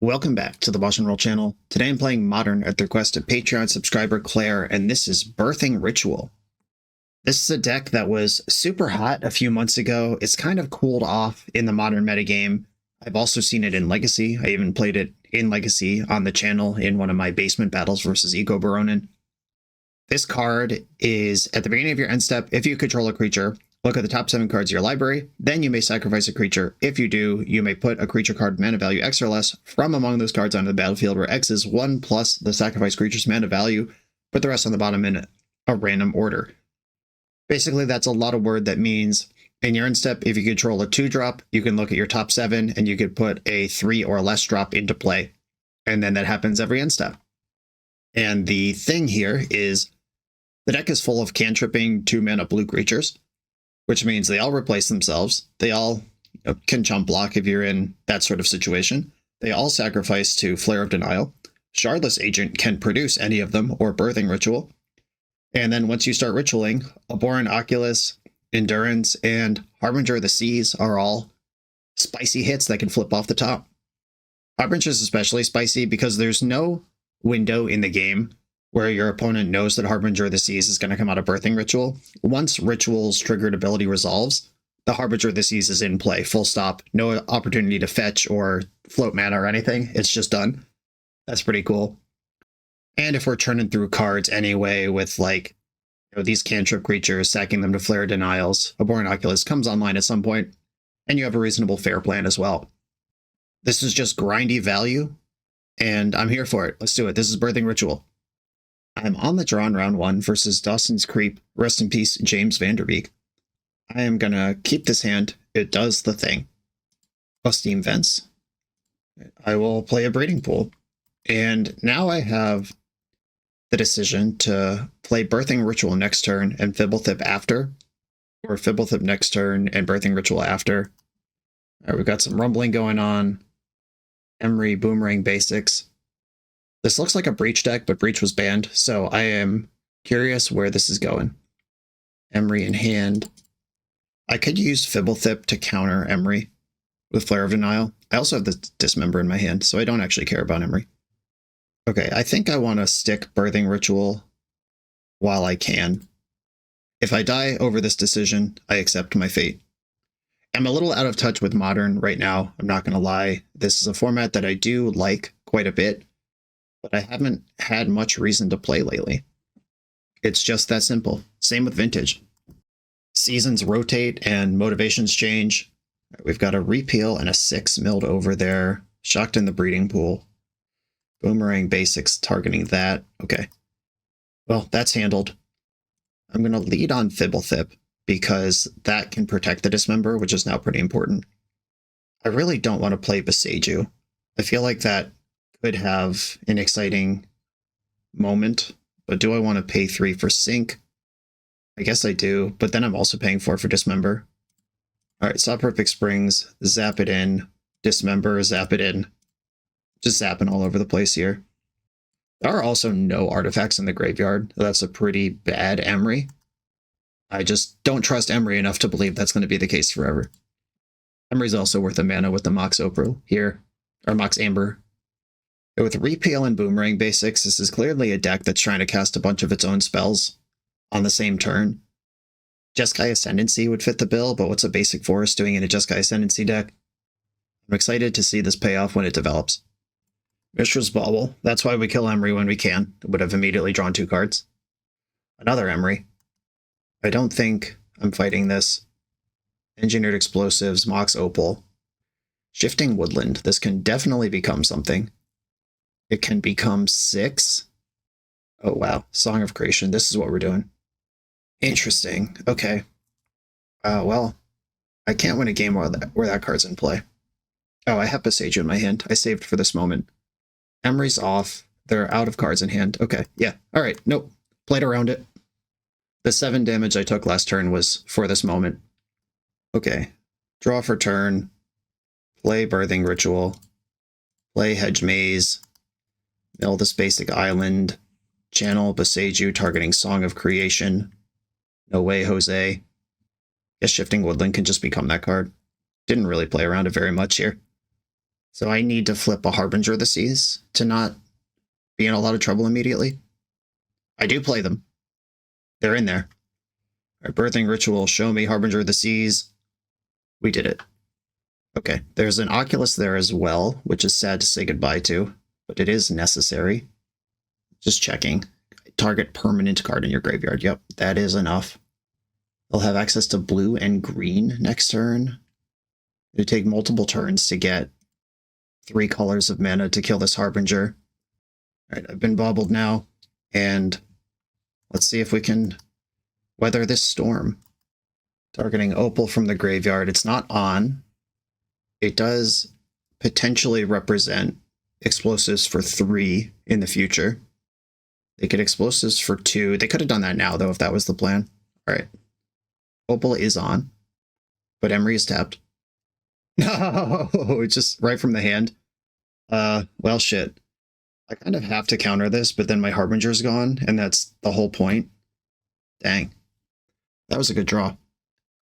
Welcome back to the BoshNRoll channel. Today I'm playing Modern at the request of Patreon subscriber Claire, and this is Birthing Ritual. This is a deck that was super hot a few months ago. It's kind of cooled off in the Modern metagame. I've also seen it in Legacy. I even played it in Legacy on the channel in one of my basement battles versus Eco Baronin. This card is at the beginning of your end step. If you control a creature, look at the top 7 cards of your library, then you may sacrifice a creature. If you do, you may put a creature card mana value X or less from among those cards onto the battlefield, where X is 1 plus the sacrifice creature's mana value, put the rest on the bottom in a random order. Basically, that's a lot of word that means in your end step, if you control a 2-drop, you can look at your top 7 and you could put a 3 or less drop into play. And then that happens every end step. And the thing here is the deck is full of cantripping 2-mana blue creatures, which means they all replace themselves. They all can chump block if you're in that sort of situation. They all sacrifice to Flare of Denial. Shardless Agent can produce any of them, or Birthing Ritual. And then once you start ritualing, Abhorrent Oculus, Endurance, and Harbinger of the Seas are all spicy hits that can flip off the top. Harbinger is especially spicy because there's no window in the game where your opponent knows that Harbinger of the Seas is going to come out of Birthing Ritual. Once Ritual's triggered ability resolves, the Harbinger of the Seas is in play, full stop. No opportunity to fetch or float mana or anything. It's just done. That's pretty cool. And if we're churning through cards anyway with these cantrip creatures, sacking them to Flare Denials, Abhorrent Oculus comes online at some point, and you have a reasonable fair plan as well. This is just grindy value, and I'm here for it. Let's do it. This is Birthing Ritual. I'm on the draw in round 1 versus Dawson's Creep. Rest in peace, James Vanderbeek. I am going to keep this hand. It does the thing. Steam Vents. I will play a Breeding Pool. And now I have the decision to play Birthing Ritual next turn and Fibblethip after, or Fibblethip next turn and Birthing Ritual after. All right, we've got some rumbling going on. Emery Boomerang Basics. This looks like a Breach deck, but Breach was banned, so I am curious where this is going. Emery in hand. I could use Fibblethip to counter Emery with Flare of Denial. I also have the Dismember in my hand, so I don't actually care about Emery. Okay, I think I want to stick Birthing Ritual while I can. If I die over this decision, I accept my fate. I'm a little out of touch with Modern right now, I'm not going to lie. This is a format that I do like quite a bit, but I haven't had much reason to play lately. It's just that simple. Same with Vintage. Seasons rotate and motivations change. We've got a Repeal and a 6 milled over there. Shocked in the Breeding Pool. Boomerang Basics targeting that. Okay. Well, that's handled. I'm going to lead on Fibblethip because that can protect the Dismember, which is now pretty important. I really don't want to play Boseiju. I feel like that could have an exciting moment, but do I want to pay 3 for Sync? I guess I do, but then I'm also paying 4 for Dismember. Alright, Saw Perfect Springs, zap it in, Dismember, zap it in. Just zapping all over the place here. There are also no artifacts in the graveyard. That's a pretty bad Emery. I just don't trust Emery enough to believe that's going to be the case forever. Emery's also worth a mana with the Mox Opal here, or Mox Amber. With Repeal and Boomerang Basics, this is clearly a deck that's trying to cast a bunch of its own spells on the same turn. Jeskai Ascendancy would fit the bill, but what's a basic forest doing in a Jeskai Ascendancy deck? I'm excited to see this pay off when it develops. Mishra's Bauble, that's why we kill Emery when we can. It would have immediately drawn 2 cards. Another Emery. I don't think I'm fighting this. Engineered Explosives, Mox Opal. Shifting Woodland, this can definitely become something. It can become 6. Oh wow, Song of Creation, this is what we're doing. Interesting, okay. Well, I can't win a game where that card's in play. Oh, I have Boseiju in my hand. I saved for this moment. Emery's off. They're out of cards in hand. Okay, yeah. Alright, nope. Played around it. The 7 damage I took last turn was for this moment. Okay. Draw for turn. Play Birthing Ritual. Play Hedge Maze. Mill this basic island. Channel Boseiju targeting Song of Creation. No way, Jose. Guess Shifting Woodland can just become that card. Didn't really play around it very much here. So I need to flip a Harbinger of the Seas to not be in a lot of trouble immediately. I do play them. They're in there. Our Birthing Ritual, show me Harbinger of the Seas. We did it. Okay, there's an Oculus there as well, which is sad to say goodbye to, but it is necessary. Just checking. Target permanent card in your graveyard. Yep, that is enough. They'll have access to blue and green next turn. It'll take multiple turns to get 3 colors of mana to kill this Harbinger. Alright, I've been bobbled now, and let's see if we can weather this storm. Targeting Opal from the graveyard. It's not on. It does potentially represent explosives for 3 in the future. They get explosives for 2. They could have done that now, though, if that was the plan. Alright. Opal is on, but Emery is tapped. No, it's just right from the hand. Well, shit. I kind of have to counter this, but then my Harbinger's gone, and that's the whole point. Dang. That was a good draw.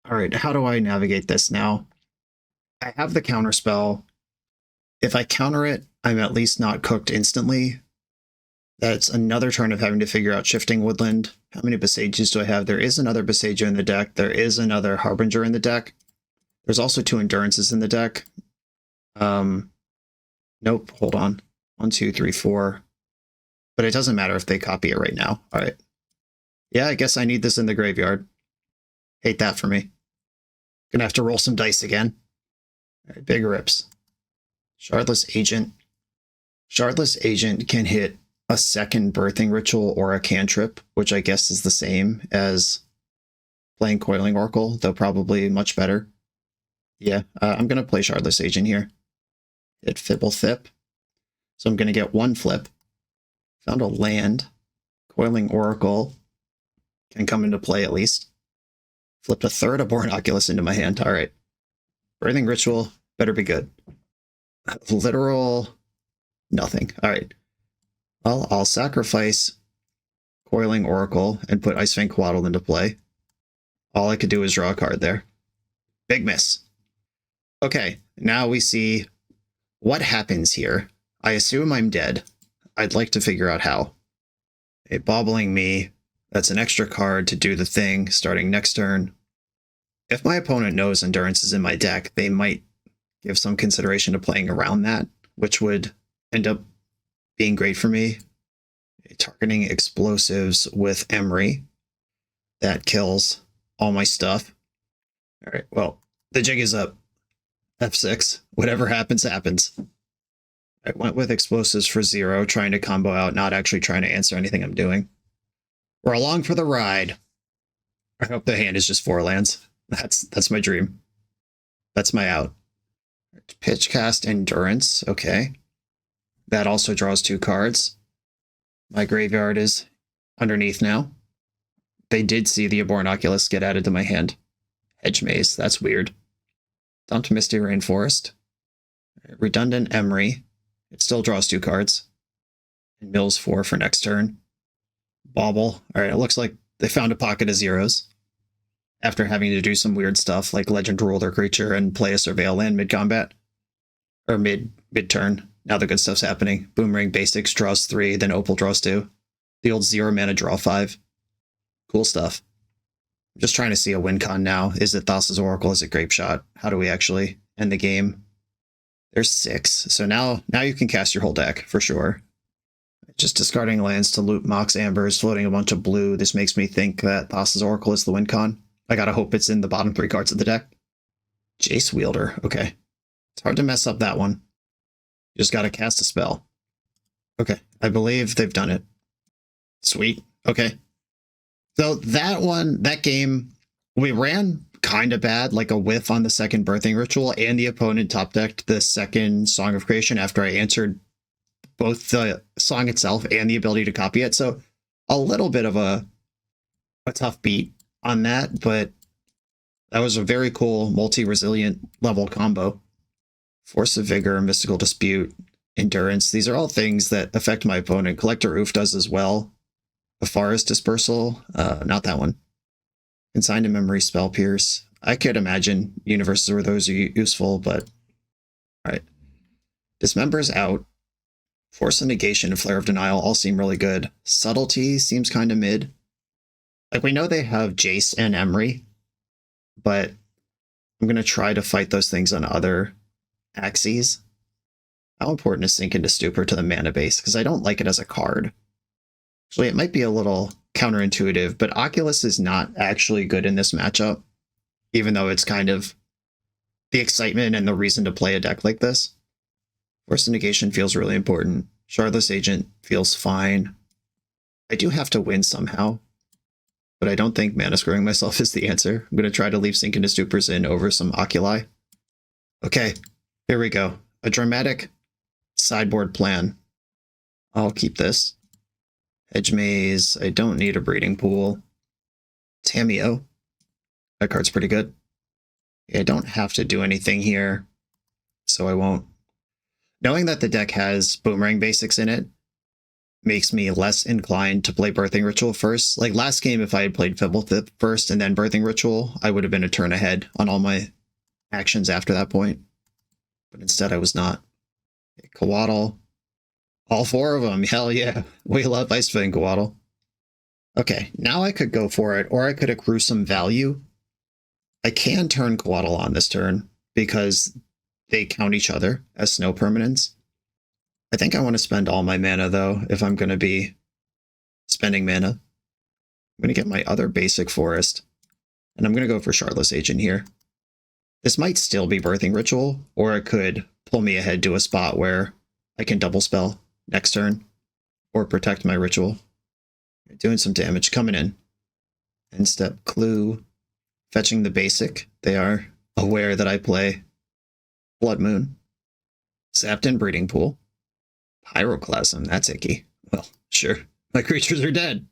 Alright, how do I navigate this now? I have the counter spell. If I counter it, I'm at least not cooked instantly. That's another turn of having to figure out Shifting Woodland. How many Besages do I have? There is another Besager in the deck. There is another Harbinger in the deck. There's also 2 Endurances in the deck. Nope, hold on. 1, 2, 3, 4. But it doesn't matter if they copy it right now. All right. Yeah, I guess I need this in the graveyard. Hate that for me. Gonna have to roll some dice again. All right, big rips. Shardless Agent. Shardless Agent can hit a second Birthing Ritual or a cantrip, which I guess is the same as playing Coiling Oracle, though probably much better. Yeah, I'm going to play Shardless Agent here. Hit Fibble Thip. So I'm going to get 1 flip. Found a land. Coiling Oracle can come into play at least. Flipped a third of OCULUS into my hand. All right. Birthing Ritual better be good. Literal nothing. All right. Well, I'll sacrifice Coiling Oracle and put Icefang Coatl into play. All I could do is draw a card there. Big miss. Okay, now we see what happens here. I assume I'm dead. I'd like to figure out how. A bobbling me, that's an extra card to do the thing starting next turn. If my opponent knows Endurance is in my deck, they might give some consideration to playing around that, which would end up being great for me. Targeting explosives with Emery. That kills all my stuff. All right, well, the jig is up. F6. Whatever happens, happens. I went with explosives for 0, trying to combo out, not actually trying to answer anything I'm doing. We're along for the ride. I hope the hand is just 4 lands. That's my dream. That's my out. Pitchcast Endurance. Okay. That also draws 2 cards. My graveyard is underneath now. They did see the Aborn Oculus get added to my hand. Hedge Maze. That's weird. Dumped Misty Rainforest. Redundant Emery. It still draws 2 cards. And mills 4 for next turn. Bauble. Alright, it looks like they found a pocket of zeros. After having to do some weird stuff like Legend Rule their creature and play a Surveil land mid-combat. Or mid-turn. Now the good stuff's happening. Boomerang Basics draws 3, then Opal draws 2. The old 0 mana draw 5. Cool stuff. I'm just trying to see a win con now. Is it Thassa's Oracle? Is it Grape Shot? How do we actually end the game? There's 6. So now you can cast your whole deck, for sure. Just discarding lands to loot Mox Ambers, floating a bunch of blue. This makes me think that Thassa's Oracle is the win con. I gotta hope it's in the bottom 3 cards of the deck. Jace Wielder. Okay. It's hard to mess up that one. You just gotta cast a spell. Okay. I believe they've done it. Sweet. Okay. So that game, we ran kind of bad, like a whiff on the second Birthing Ritual, and the opponent top decked the second Song of Creation after I answered both the song itself and the ability to copy it. So a little bit of a tough beat on that, but that was a very cool multi-resilient level combo. Force of Vigor, Mystical Dispute, Endurance. These are all things that affect my opponent. Collector Oof does as well. A Forest Dispersal, not that one. Consigned to Memory, Spell Pierce. I could imagine universes where those are useful, but all right. Dismember's out. Force of Negation and Flare of Denial all seem really good. Subtlety seems kind of mid. Like, we know they have Jace and Emery, but I'm going to try to fight those things on other axes. How important is Sink into Stupor to the mana base? Because I don't like it as a card. Actually, it might be a little counterintuitive, but Oculus is not actually good in this matchup, even though it's kind of the excitement and the reason to play a deck like this. Force of Negation feels really important. Shardless Agent feels fine. I do have to win somehow, but I don't think mana screwing myself is the answer. I'm going to try to leave Sink into Stupors in over some Oculi. Okay, here we go. A dramatic sideboard plan. I'll keep this. Hedge Maze. I don't need a breeding pool. Tamiyo. That card's pretty good. I don't have to do anything here, so I won't. Knowing that the deck has Boomerang basics in it makes me less inclined to play Birthing Ritual first. Like last game, if I had played Fibblethip first and then Birthing Ritual, I would have been a turn ahead on all my actions after that point. But instead I was not. Coatl. All four of them. Hell yeah. We love Icefang Coatl. Okay, now I could go for it, or I could accrue some value. I can turn Coatl on this turn because they count each other as snow permanents. I think I want to spend all my mana, though, if I'm going to be spending mana. I'm going to get my other basic forest, and I'm going to go for Shardless Agent here. This might still be Birthing Ritual, or it could pull me ahead to a spot where I can double spell next turn, or protect my ritual. Doing some damage coming in. End step Clue. Fetching the basic. They are aware that I play Blood Moon. Zapped in Breeding Pool. Pyroclasm, that's icky. Well, sure. My creatures are dead.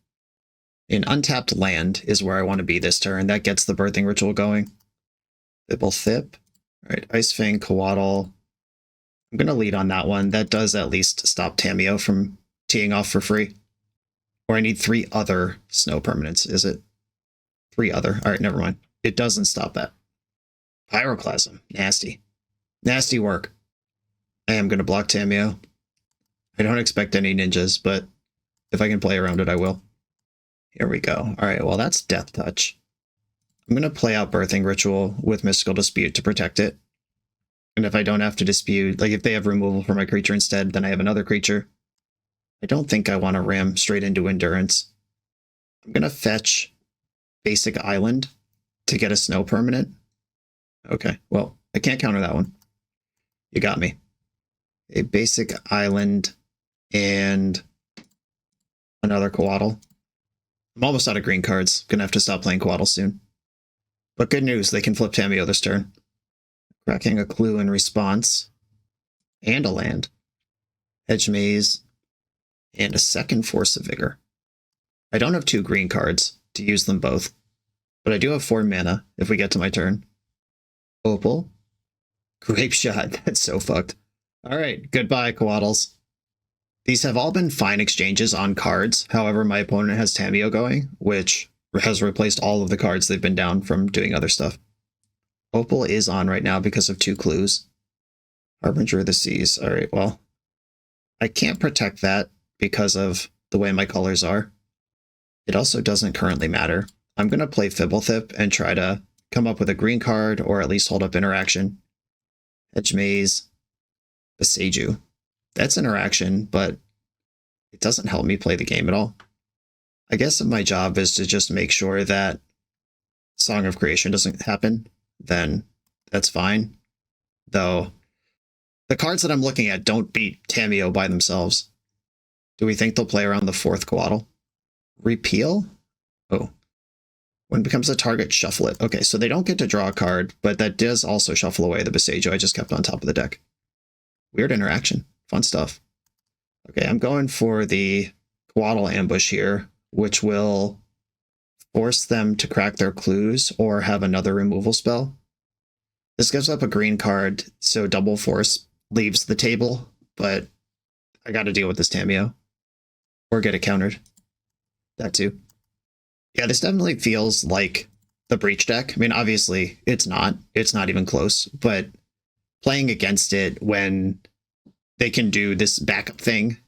An untapped land is where I want to be this turn. That gets the Birthing Ritual going. Fibblethip. Alright, Icefang Coatl. I'm going to lead on that one. That does at least stop Tamiyo from teeing off for free. Or I need 3 other snow permanents, is it? 3 other. Alright, never mind. It doesn't stop that. Pyroclasm. Nasty. Nasty work. I am going to block Tamiyo. I don't expect any ninjas, but if I can play around it, I will. Here we go. Alright, well that's Death Touch. I'm going to play out Birthing Ritual with Mystical Dispute to protect it. And if I don't have to dispute, like if they have removal for my creature instead, then I have another creature. I don't think I want to ram straight into Endurance. I'm going to fetch Basic Island to get a snow permanent. Okay, well, I can't counter that one. You got me. A Basic Island and another Coatl. I'm almost out of green cards. Gonna have to stop playing Coatl soon. But good news, they can flip Tamiyo this turn. Cracking a Clue in response. And a land. Hedge Maze. And a second Force of Vigor. I don't have 2 green cards to use them both, but I do have 4 mana if we get to my turn. Opal. Grape Shot. That's so fucked. Alright, goodbye, Coatls. These have all been fine exchanges on cards. However, my opponent has Tamiyo going, which has replaced all of the cards they've been down from doing other stuff. Opal is on right now because of 2 clues. Harbinger of the Seas. Alright, well, I can't protect that because of the way my colors are. It also doesn't currently matter. I'm going to play Fibblethip and try to come up with a green card or at least hold up interaction. Hedge Maze. Beseju. That's interaction, but it doesn't help me play the game at all. I guess if my job is to just make sure that Song of Creation doesn't happen, then that's fine. Though, the cards that I'm looking at don't beat Tamiyo by themselves. Do we think they'll play around the 4th Coatl? Repeal? Oh. When it becomes a target, shuffle it. Okay, so they don't get to draw a card, but that does also shuffle away the Beseju I just kept on top of the deck. Weird interaction. Fun stuff. Okay, I'm going for the Coatl ambush here, which will force them to crack their clues or have another removal spell. This gives up a green card, so double force leaves the table, but I got to deal with this Tamiyo. Or get it countered. That too. Yeah, this definitely feels like the Breach deck. I mean, obviously, it's not. It's not even close, but playing against it when they can do this backup thing,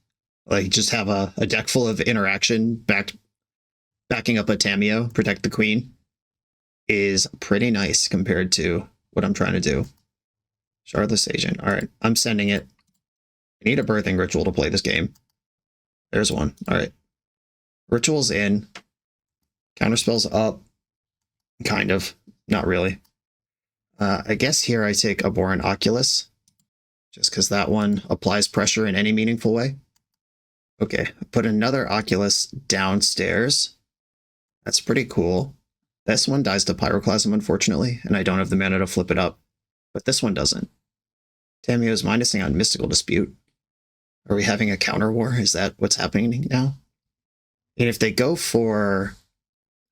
like just have a deck full of interaction backing up a Tamiyo, protect the queen, is pretty nice compared to what I'm trying to do. Shardless Agent. All right, I'm sending it. I need a Birthing Ritual to play this game. There's one. All right. Ritual's in. Counterspell's up. Kind of. Not really. I guess here I take Abhorrent Oculus, just because that one applies pressure in any meaningful way. Okay, put another Oculus downstairs. That's pretty cool. This one dies to Pyroclasm, unfortunately, and I don't have the mana to flip it up. But this one doesn't. Tamiyo's minusing on Mystical Dispute. Are we having a counter war? Is that what's happening now? And if they go for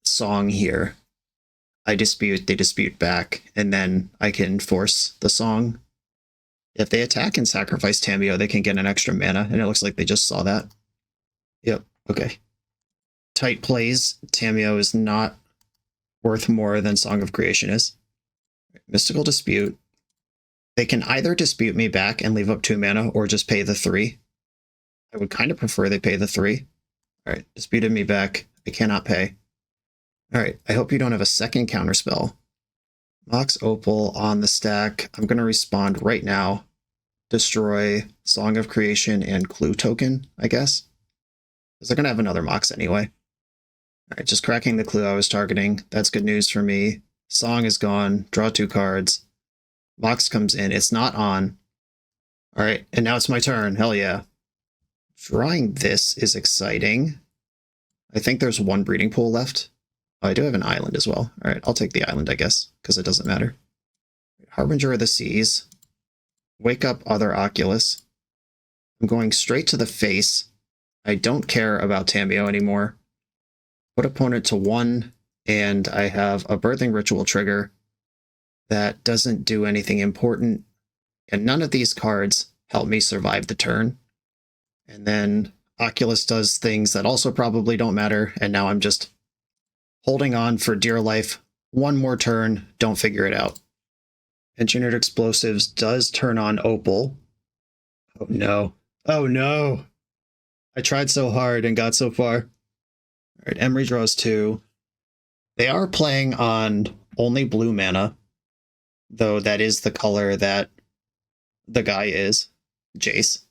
Song here, I dispute, they dispute back, and then I can force the Song. If they attack and sacrifice Tamiyo, they can get an extra mana, and it looks like they just saw that. Yep, okay. Tight plays. Tamiyo is not worth more than Song of Creation is. Mystical Dispute. They can either dispute me back and leave up 2 mana, or just pay the 3. I would kind of prefer they pay the 3. Alright, disputed me back. I cannot pay. Alright, I hope you don't have a second counterspell. Mox Opal on the stack. I'm going to respond right now. Destroy Song of Creation and Clue Token, I guess. Because they're going to have another Mox anyway. Alright, just cracking the clue I was targeting. That's good news for me. Song is gone. Draw 2 cards. Mox comes in. It's not on. Alright, and now it's my turn. Hell yeah. Drawing this is exciting. I think there's one breeding pool left. Oh, I do have an island as well. Alright, I'll take the island, I guess, because it doesn't matter. Harbinger of the Seas. Wake up other Oculus. I'm going straight to the face. I don't care about Tamiyo anymore. Put opponent to 1, and I have a Birthing Ritual trigger that doesn't do anything important, and none of these cards help me survive the turn. And then Oculus does things that also probably don't matter, and now I'm just holding on for dear life. One more turn, don't figure it out. Engineered Explosives does turn on Opal. Oh no. Oh no! I tried so hard and got so far. Alright, Emery draws 2. They are playing on only blue mana, though that is the color that the guy is, Jace.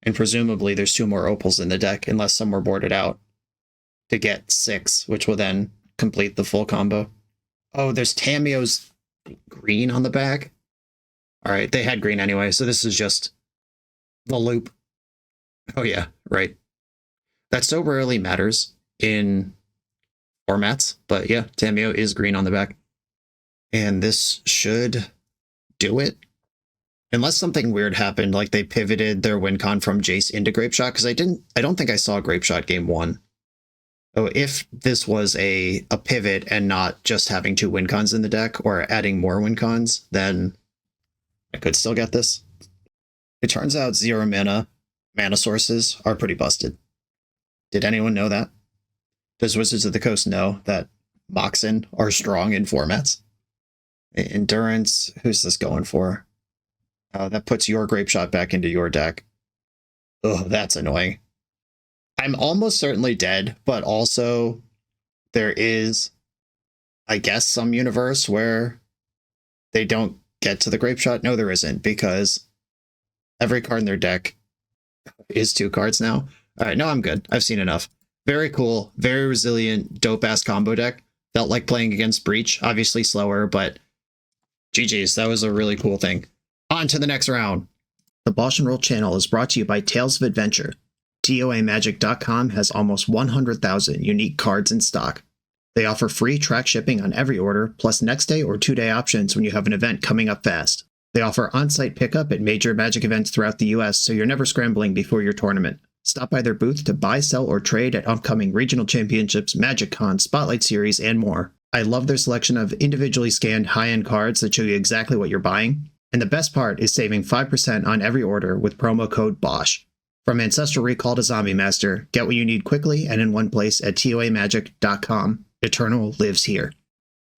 And presumably there's 2 more Opals in the deck, unless some were boarded out, to get 6, which will then complete the full combo. Oh, there's Tamiyo's green on the back. Alright, they had green anyway, so this is just the loop. Oh yeah, right. That so rarely matters in formats, but yeah, Tamiyo is green on the back. And this should do it. Unless something weird happened, like they pivoted their win con from Jace into Grapeshot, because I don't think I saw Grapeshot game 1. So if this was a pivot and not just having 2 win cons in the deck or adding more win cons, then I could still get this. It turns out 0 mana sources are pretty busted. Did anyone know that? Does Wizards of the Coast know that Moxen are strong in formats? Endurance, who's this going for? That puts your Grapeshot back into your deck. Oh, that's annoying. I'm almost certainly dead, but also there is, I guess, some universe where they don't get to the Grapeshot. No, there isn't, because every card in their deck is 2 cards now. All right, no, I'm good. I've seen enough. Very cool, very resilient, dope-ass combo deck. Felt like playing against Breach. Obviously slower, but GG's. That was a really cool thing. On to the next round. The BoshNRoll channel is brought to you by Tales of Adventure. TOAMagic.com has almost 100,000 unique cards in stock. They offer free track shipping on every order, plus next day or 2-day options when you have an event coming up fast. They offer on-site pickup at major Magic events throughout the US, so you're never scrambling before your tournament. Stop by their booth to buy, sell, or trade at upcoming regional championships, MagicCon, Spotlight Series, and more. I love their selection of individually scanned high-end cards that show you exactly what you're buying. And the best part is saving 5% on every order with promo code BOSH. From Ancestral Recall to Zombie Master, get what you need quickly and in one place at TOAMagic.com. Eternal lives here.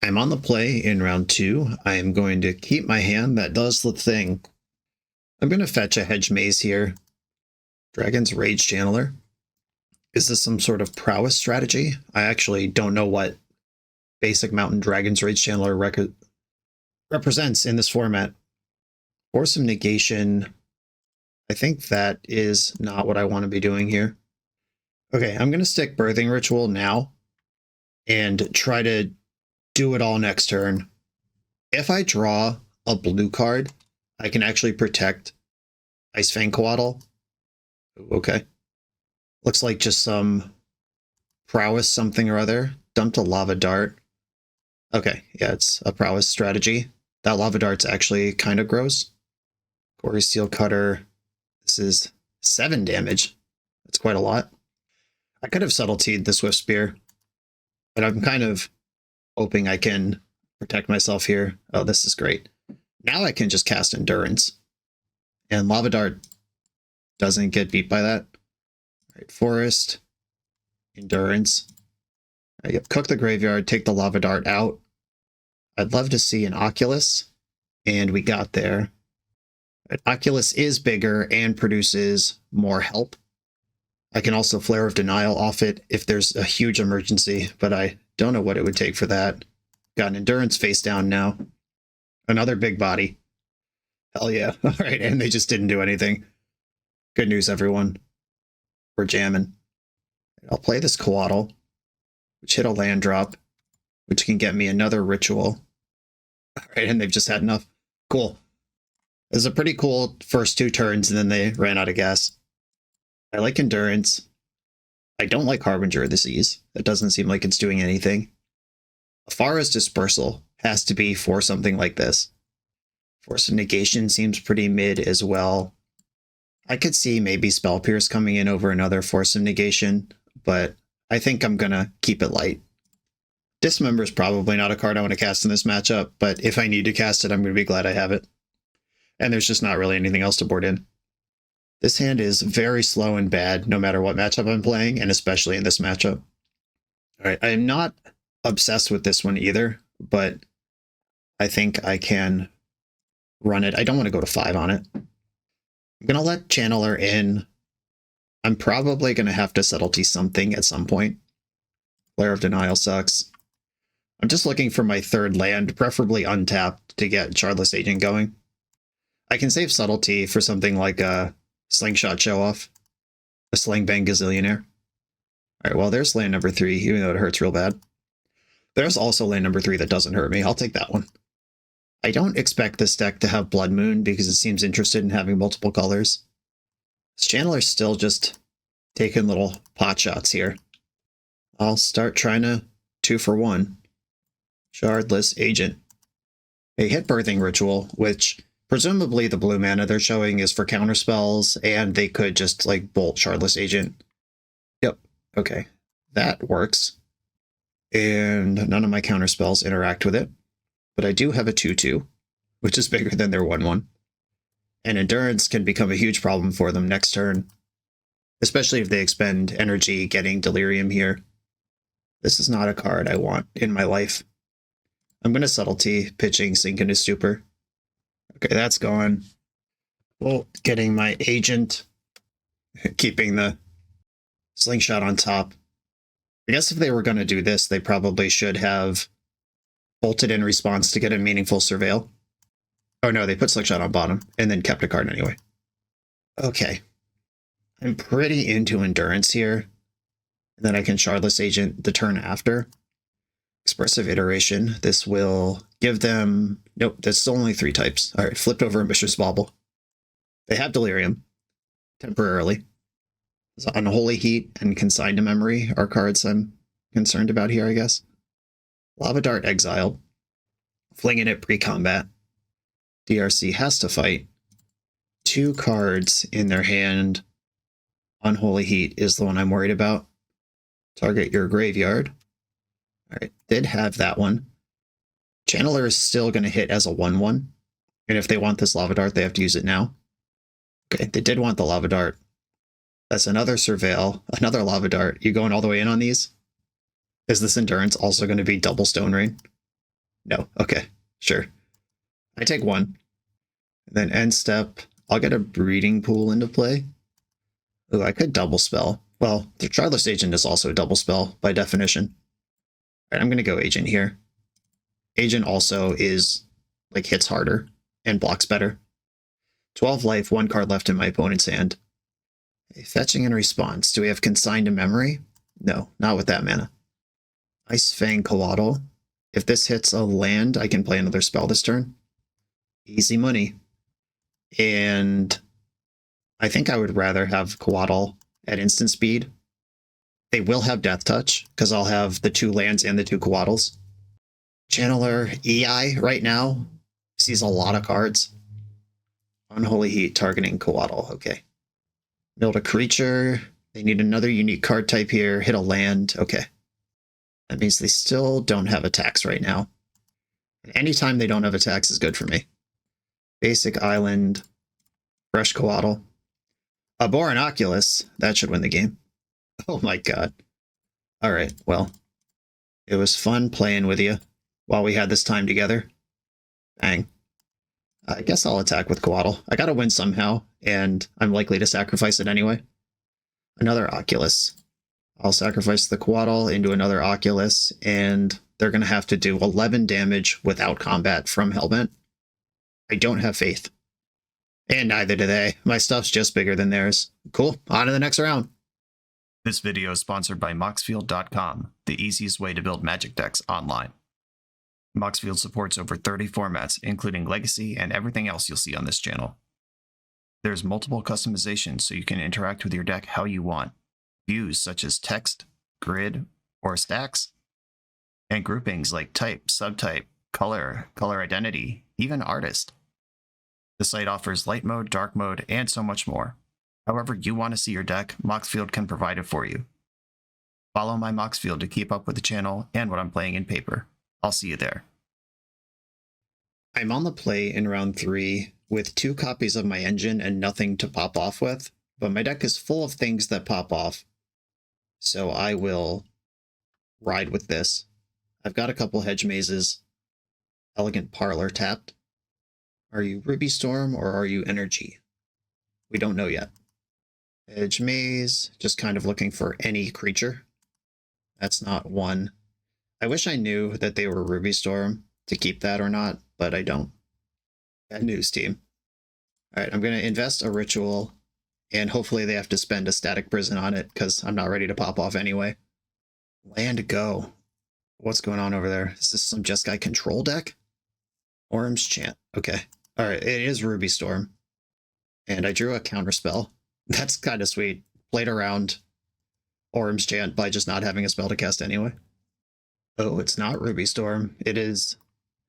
I'm on the play in round 2. I am going to keep my hand that does the thing. I'm going to fetch a Hedge Maze here. Dragon's Rage Channeler. Is this some sort of prowess strategy? I actually don't know what basic Mountain Dragon's Rage Channeler represents in this format. Force of Negation. I think that is not what I want to be doing here. Okay, I'm going to stick Birthing Ritual now and try to do it all next turn. If I draw a blue card, I can actually protect Icefang Coatl. Okay. Looks like just some prowess something or other. Dumped a Lava Dart. Okay, yeah, it's a prowess strategy. That Lava Dart's actually kind of gross. Gory Steel Cutter. This is 7 damage. That's quite a lot. I could have Subtlety'd the Swift Spear, but I'm kind of hoping I can protect myself here. Oh, this is great. Now I can just cast Endurance. And Lava Dart doesn't get beat by that. All right, Forest. Endurance. All right, cook the graveyard, take the Lava Dart out. I'd love to see an Oculus, and we got there. An Oculus is bigger and produces more help. I can also Flare of Denial off it if there's a huge emergency, but I don't know what it would take for that. Got an Endurance face down now. Another big body. Hell yeah. All right, and they just didn't do anything. Good news, everyone. We're jamming. I'll play this Coatl, which hit a land drop, which can get me another Ritual. All right, and they've just had enough. Cool. It was a pretty cool first 2 turns, and then they ran out of gas. I like Endurance. I don't like Harbinger of the Seas. That doesn't seem like it's doing anything. Afara's Dispersal has to be for something like this. Force of Negation seems pretty mid as well. I could see maybe Spell Pierce coming in over another Force of Negation, but I think I'm going to keep it light. Dismember is probably not a card I want to cast in this matchup, but if I need to cast it, I'm going to be glad I have it. And there's just not really anything else to board in. This hand is very slow and bad no matter what matchup I'm playing, and especially in this matchup. All right, I am not obsessed with this one either, but I think I can run it. I don't want to go to 5 on it. I'm going to let Channeler in. I'm probably going to have to Subtlety something at some point. Flare of Denial sucks. I'm just looking for my 3rd land, preferably untapped, to get Shardless Agent going. I can save Subtlety for something like a Slingshot Show-Off, a Sling Bang Gazillionaire. All right, well, there's land number 3, even though it hurts real bad. There's also land number 3 that doesn't hurt me. I'll take that one. I don't expect this deck to have Blood Moon because it seems interested in having multiple colors. This Channeler's still just taking little pot shots here. I'll start trying to 2 for 1. Shardless Agent. They hit Birthing Ritual, which presumably the blue mana they're showing is for counter spells, and they could just like bolt Shardless Agent. Yep, okay. That works. And none of my counter spells interact with it. But I do have a 2/2, which is bigger than their 1/1. And Endurance can become a huge problem for them next turn, especially if they expend energy getting Delirium here. This is not a card I want in my life. I'm going to Subtlety, pitching Sink into Stupor. Okay, that's gone. Well, getting my Agent, keeping the Slingshot on top. I guess if they were going to do this, they probably should have bolted in response to get a meaningful Surveil. Oh no, they put Slingshot on bottom and then kept a card anyway. Okay. I'm pretty into Endurance here. And then I can Shardless Agent the turn after. Expressive Iteration. This will give them... Nope, there's still only 3 types. All right, flipped over Ambitious Bauble. They have Delirium. Temporarily. So Unholy Heat and Consigned to Memory are cards I'm concerned about here, I guess. Lava Dart exiled. Flinging it pre-combat. DRC has to fight. 2 cards in their hand. Unholy Heat is the one I'm worried about. Target your graveyard. Alright, did have that one. Channeler is still going to hit as a 1/1. And if they want this Lava Dart, they have to use it now. Okay, they did want the Lava Dart. That's another Surveil, another Lava Dart. You going all the way in on these? Is this Endurance also going to be double Stone Rain? No. Okay, sure. I take 1. And then end step, I'll get a breeding pool into play. Ooh, I could double spell. Well, the Charless Agent is also a double spell by definition. All right, I'm going to go Agent here. Agent also is, like, hits harder and blocks better. 12 life, 1 card left in my opponent's hand. Fetching and response. Do we have Consigned to Memory? No, not with that mana. Ice Fang Coatl. If this hits a land, I can play another spell this turn. Easy money. And I think I would rather have Coatl at instant speed. They will have Death Touch, because I'll have the 2 lands and the 2 Coatls. Channeler EI right now sees a lot of cards. Unholy Heat targeting Coatl. Okay. Build a creature. They need another unique card type here. Hit a land. Okay. That means they still don't have attacks right now. Anytime they don't have attacks is good for me. Basic Island. Fresh Coatl. A Boron Oculus. That should win the game. Oh my god. Alright, well. It was fun playing with you while we had this time together. Bang. I guess I'll attack with Coatl. I gotta win somehow, and I'm likely to sacrifice it anyway. Another Oculus. I'll sacrifice the Coatl into another Oculus, and they're gonna have to do 11 damage without combat from Hellbent. I don't have faith. And neither do they. My stuff's just bigger than theirs. Cool, on to the next round. This video is sponsored by Moxfield.com, the easiest way to build Magic decks online. Moxfield supports over 30 formats, including Legacy and everything else you'll see on this channel. There's multiple customizations so you can interact with your deck how you want. Views such as text, grid, or stacks, and groupings like type, subtype, color, color identity, even artist. The site offers light mode, dark mode, and so much more. However you want to see your deck, Moxfield can provide it for you. Follow my Moxfield to keep up with the channel and what I'm playing in paper. I'll see you there. I'm on the play in round 3 with 2 copies of my engine and nothing to pop off with, but my deck is full of things that pop off, so I will ride with this. I've got a couple Hedge Mazes. Elegant Parlor tapped. Are you Ruby Storm or are you Energy? We don't know yet. Hedge Maze, just kind of looking for any creature. That's not one. I wish I knew that they were Ruby Storm to keep that or not, but I don't. Bad news, team. Alright, I'm going to invest a Ritual, and hopefully they have to spend a Static Prison on it, because I'm not ready to pop off anyway. Land go. What's going on over there? Is this some Jeskai control deck? Orm's Chant. Okay. Alright, it is Ruby Storm. And I drew a counterspell. That's kind of sweet. Played around Orm's Chant by just not having a spell to cast anyway. Oh, it's not Ruby Storm. It is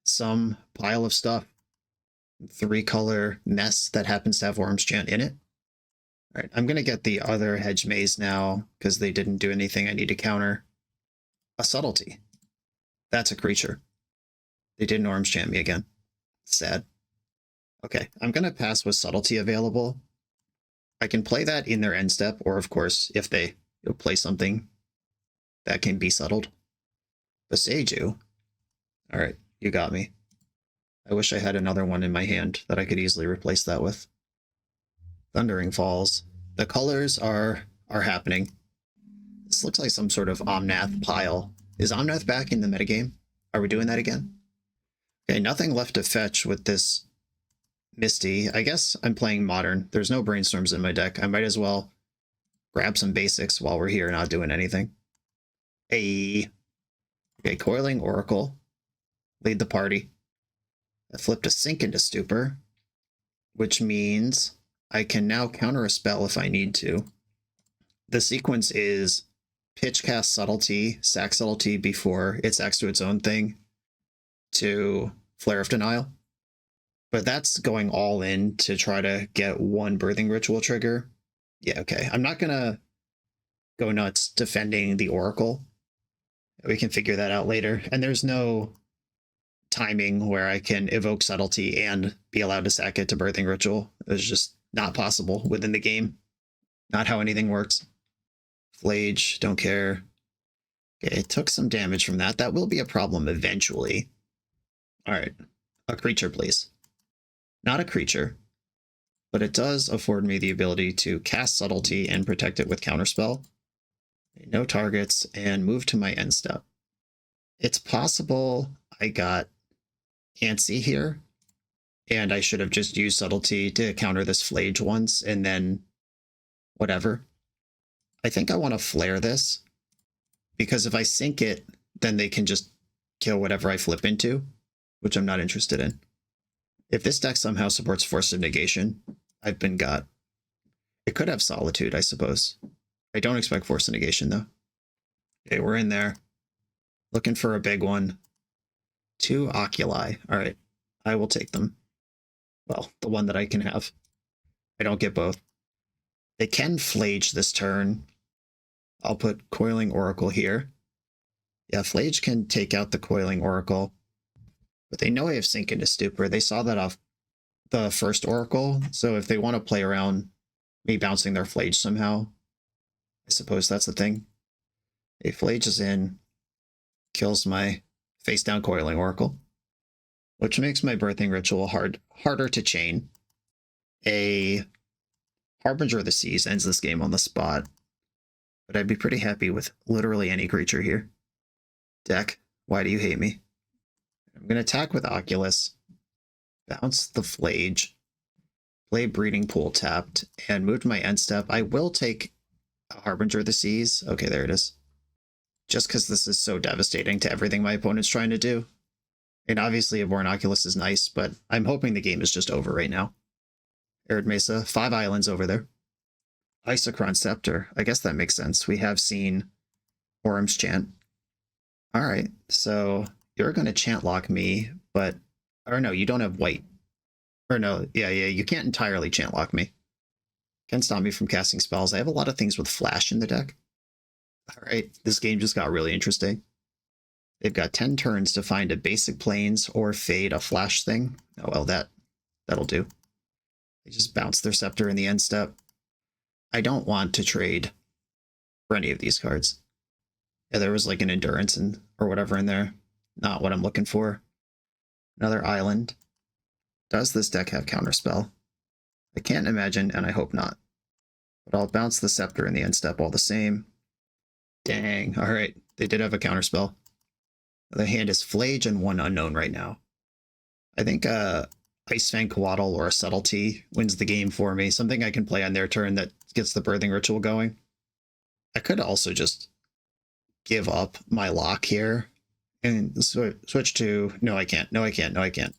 some pile of stuff. 3-color mess that happens to have Orm's Chant in it. Alright, I'm going to get the other Hedge Maze now, because they didn't do anything I need to counter. A Subtlety. That's a creature. They didn't Orm's Chant me again. Sad. Okay, I'm going to pass with Subtlety available. I can play that in their end step, or of course, if they play something that can be settled. Boseiju. Alright, you got me. I wish I had another one in my hand that I could easily replace that with. Thundering Falls. The colors are happening. This looks like some sort of Omnath pile. Is Omnath back in the metagame? Are we doing that again? Okay, nothing left to fetch with this Misty. I guess I'm playing Modern. There's no Brainstorms in my deck. I might as well grab some basics while we're here not doing anything. Hey. Okay, Coiling Oracle. Lead the party. I flipped a Sink into Stupor, which means I can now counter a spell if I need to. The sequence is pitch cast Subtlety, sack Subtlety before it sacks to its own thing to Flare of Denial. But that's going all in to try to get one Birthing Ritual trigger. Yeah, okay. I'm not going to go nuts defending the Oracle. We can figure that out later. And there's no timing where I can evoke Subtlety and be allowed to sack it to Birthing Ritual. It's just not possible within the game. Not how anything works. Flage, don't care. Okay, it took some damage from that. That will be a problem eventually. Alright, a creature, please. Not a creature. but it does afford me the ability to cast Subtlety and protect it with Counterspell. No targets, and move to my end step. It's possible I got antsy here, and I should have just used Subtlety to counter this Flage once, and then whatever. I think I want to flare this, because if I sink it, then they can just kill whatever I flip into, which I'm not interested in. If this deck somehow supports Force of Negation, I've been got. It could have Solitude, I suppose. I don't expect Force of Negation, though. Okay, we're in there. Looking for a big one. 2 Oculi. All right, I will take them. Well, the one that I can have. I don't get both. They can Flage this turn. I'll put Coiling Oracle here. Yeah, Flage can take out the Coiling Oracle. But they know I have Sink into Stupor. They saw that off the first Oracle. So if they want to play around me bouncing their Flage somehow, I suppose that's the thing. A Flage is in, kills my face down Coiling Oracle, which makes my Birthing Ritual harder to chain. A Harbinger of the Seas ends this game on the spot, but I'd be pretty happy with literally any creature here. Deck, why do you hate me? I'm going to attack with Oculus, bounce the Flage, play Breeding Pool tapped, and move to my end step. I will take a Harbinger of the Seas. Okay, there it is. Just because this is so devastating to everything my opponent's trying to do. And obviously a Born Oculus is nice, but I'm hoping the game is just over right now. Arid Mesa, 5 islands over there. Isochron Scepter, I guess that makes sense. We have seen Orm's Chant. Alright, so you're going to chant lock me, but... Or no, you don't have white. Or no, yeah, you can't entirely chant lock me. Can stop me from casting spells. I have a lot of things with flash in the deck. Alright, this game just got really interesting. They've got 10 turns to find a basic plains or fade a flash thing. Oh well, that'll do. They just bounce their scepter in the end step. I don't want to trade for any of these cards. Yeah, there was like an endurance or whatever in there. Not what I'm looking for. Another island. Does this deck have Counterspell? I can't imagine, and I hope not. But I'll bounce the scepter in the end step all the same. Dang, alright, they did have a Counterspell. The hand is Flage and 1 unknown right now. I think Ice Fang Coatl or a Subtlety wins the game for me. Something I can play on their turn that gets the Birthing Ritual going. I could also just give up my lock here and switch to... No, I can't. No, I can't. No, I can't.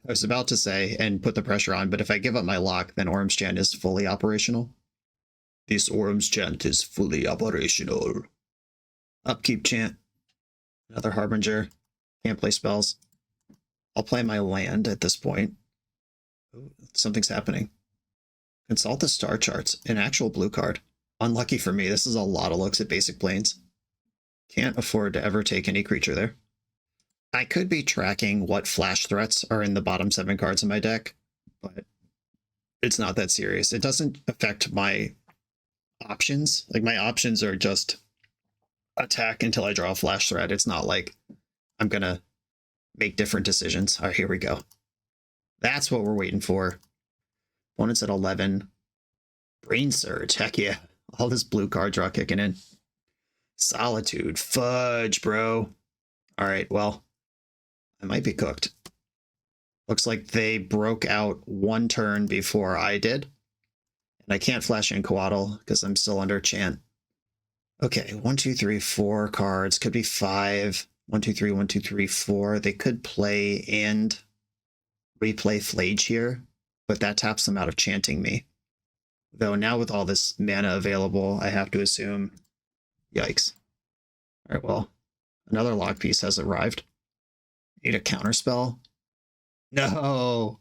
I was about to say and put the pressure on, but if I give up my lock, then Orm's Chant is fully operational. This Orm's Chant is fully operational. Upkeep Chant. Another Harbinger. Can't play spells. I'll play my land at this point. Ooh, something's happening. Consult the star charts. An actual blue card. Unlucky for me. This is a lot of looks at basic planes. Can't afford to ever take any creature there. I could be tracking what flash threats are in the bottom 7 cards in my deck, but it's not that serious. It doesn't affect my options. Like, my options are just attack until I draw a flash threat. It's not like I'm gonna make different decisions. All right, here we go. That's what we're waiting for. Opponent's at 11. Brain Surge, heck yeah. All this blue card draw kicking in. Solitude, fudge, bro. All right, well, I might be cooked. Looks like they broke out 1 turn before I did. And I can't flash in Coatl because I'm still under chant. Okay, 1, 2, 3, 4 cards. Could be 5. 1, 2, 3, 1, 2, 3, 4. They could play and replay Flage here, but that taps them out of chanting me. Though now with all this mana available, I have to assume... Yikes. Alright, well, another lock piece has arrived. Need a counterspell? No!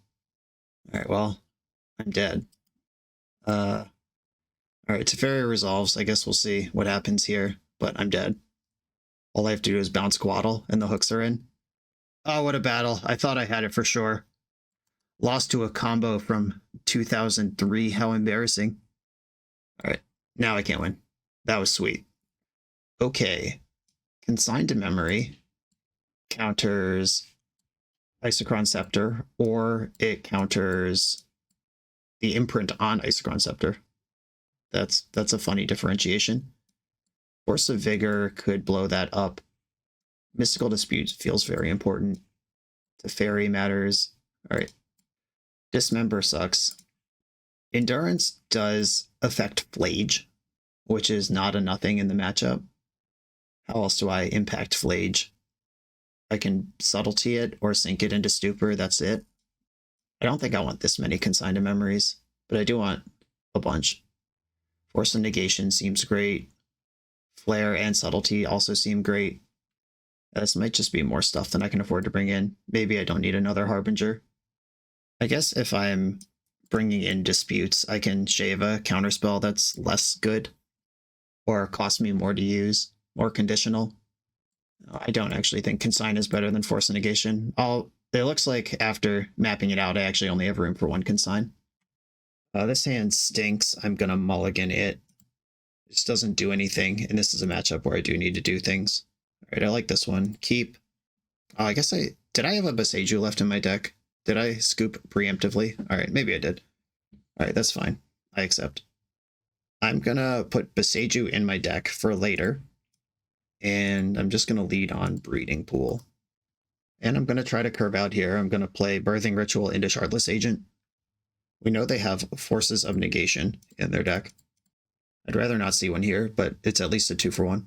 Alright, well, I'm dead. Alright, Teferi resolves. I guess we'll see what happens here, but I'm dead. All I have to do is bounce Coatl, and the hooks are in. Oh, what a battle. I thought I had it for sure. Lost to a combo from 2003. How embarrassing. Alright, now I can't win. That was sweet. Okay. Consigned to Memory counters Isochron Scepter, or it counters the imprint on Isochron Scepter. That's a funny differentiation. Force of Vigor could blow that up. Mystical Dispute feels very important. Teferi matters. All right. Dismember sucks. Endurance does affect Flage, which is not a nothing in the matchup. How else do I impact Flage? I can subtlety it or sink it into Stupor, that's it. I don't think I want this many consigned memories, but I do want a bunch. Force of Negation seems great. Flare and Subtlety also seem great. This might just be more stuff than I can afford to bring in. Maybe I don't need another Harbinger. I guess if I'm bringing in Disputes, I can shave a counterspell that's less good or cost me more to use, more conditional. I don't actually think Consign is better than Force of Negation. It looks like after mapping it out, I actually only have room for one Consign. This hand stinks. I'm going to mulligan it. It just doesn't do anything, and this is a matchup where I do need to do things. All right, I like this one. Keep. I guess did I have a Boseiju left in my deck? Did I scoop preemptively? All right, maybe I did. All right, that's fine. I accept. I'm going to put Boseiju in my deck for later, and I'm just going to lead on Breeding Pool. And I'm going to try to curve out here. I'm going to play Birthing Ritual into Shardless Agent. We know they have Forces of Negation in their deck. I'd rather not see one here, but it's at least a 2-for-1.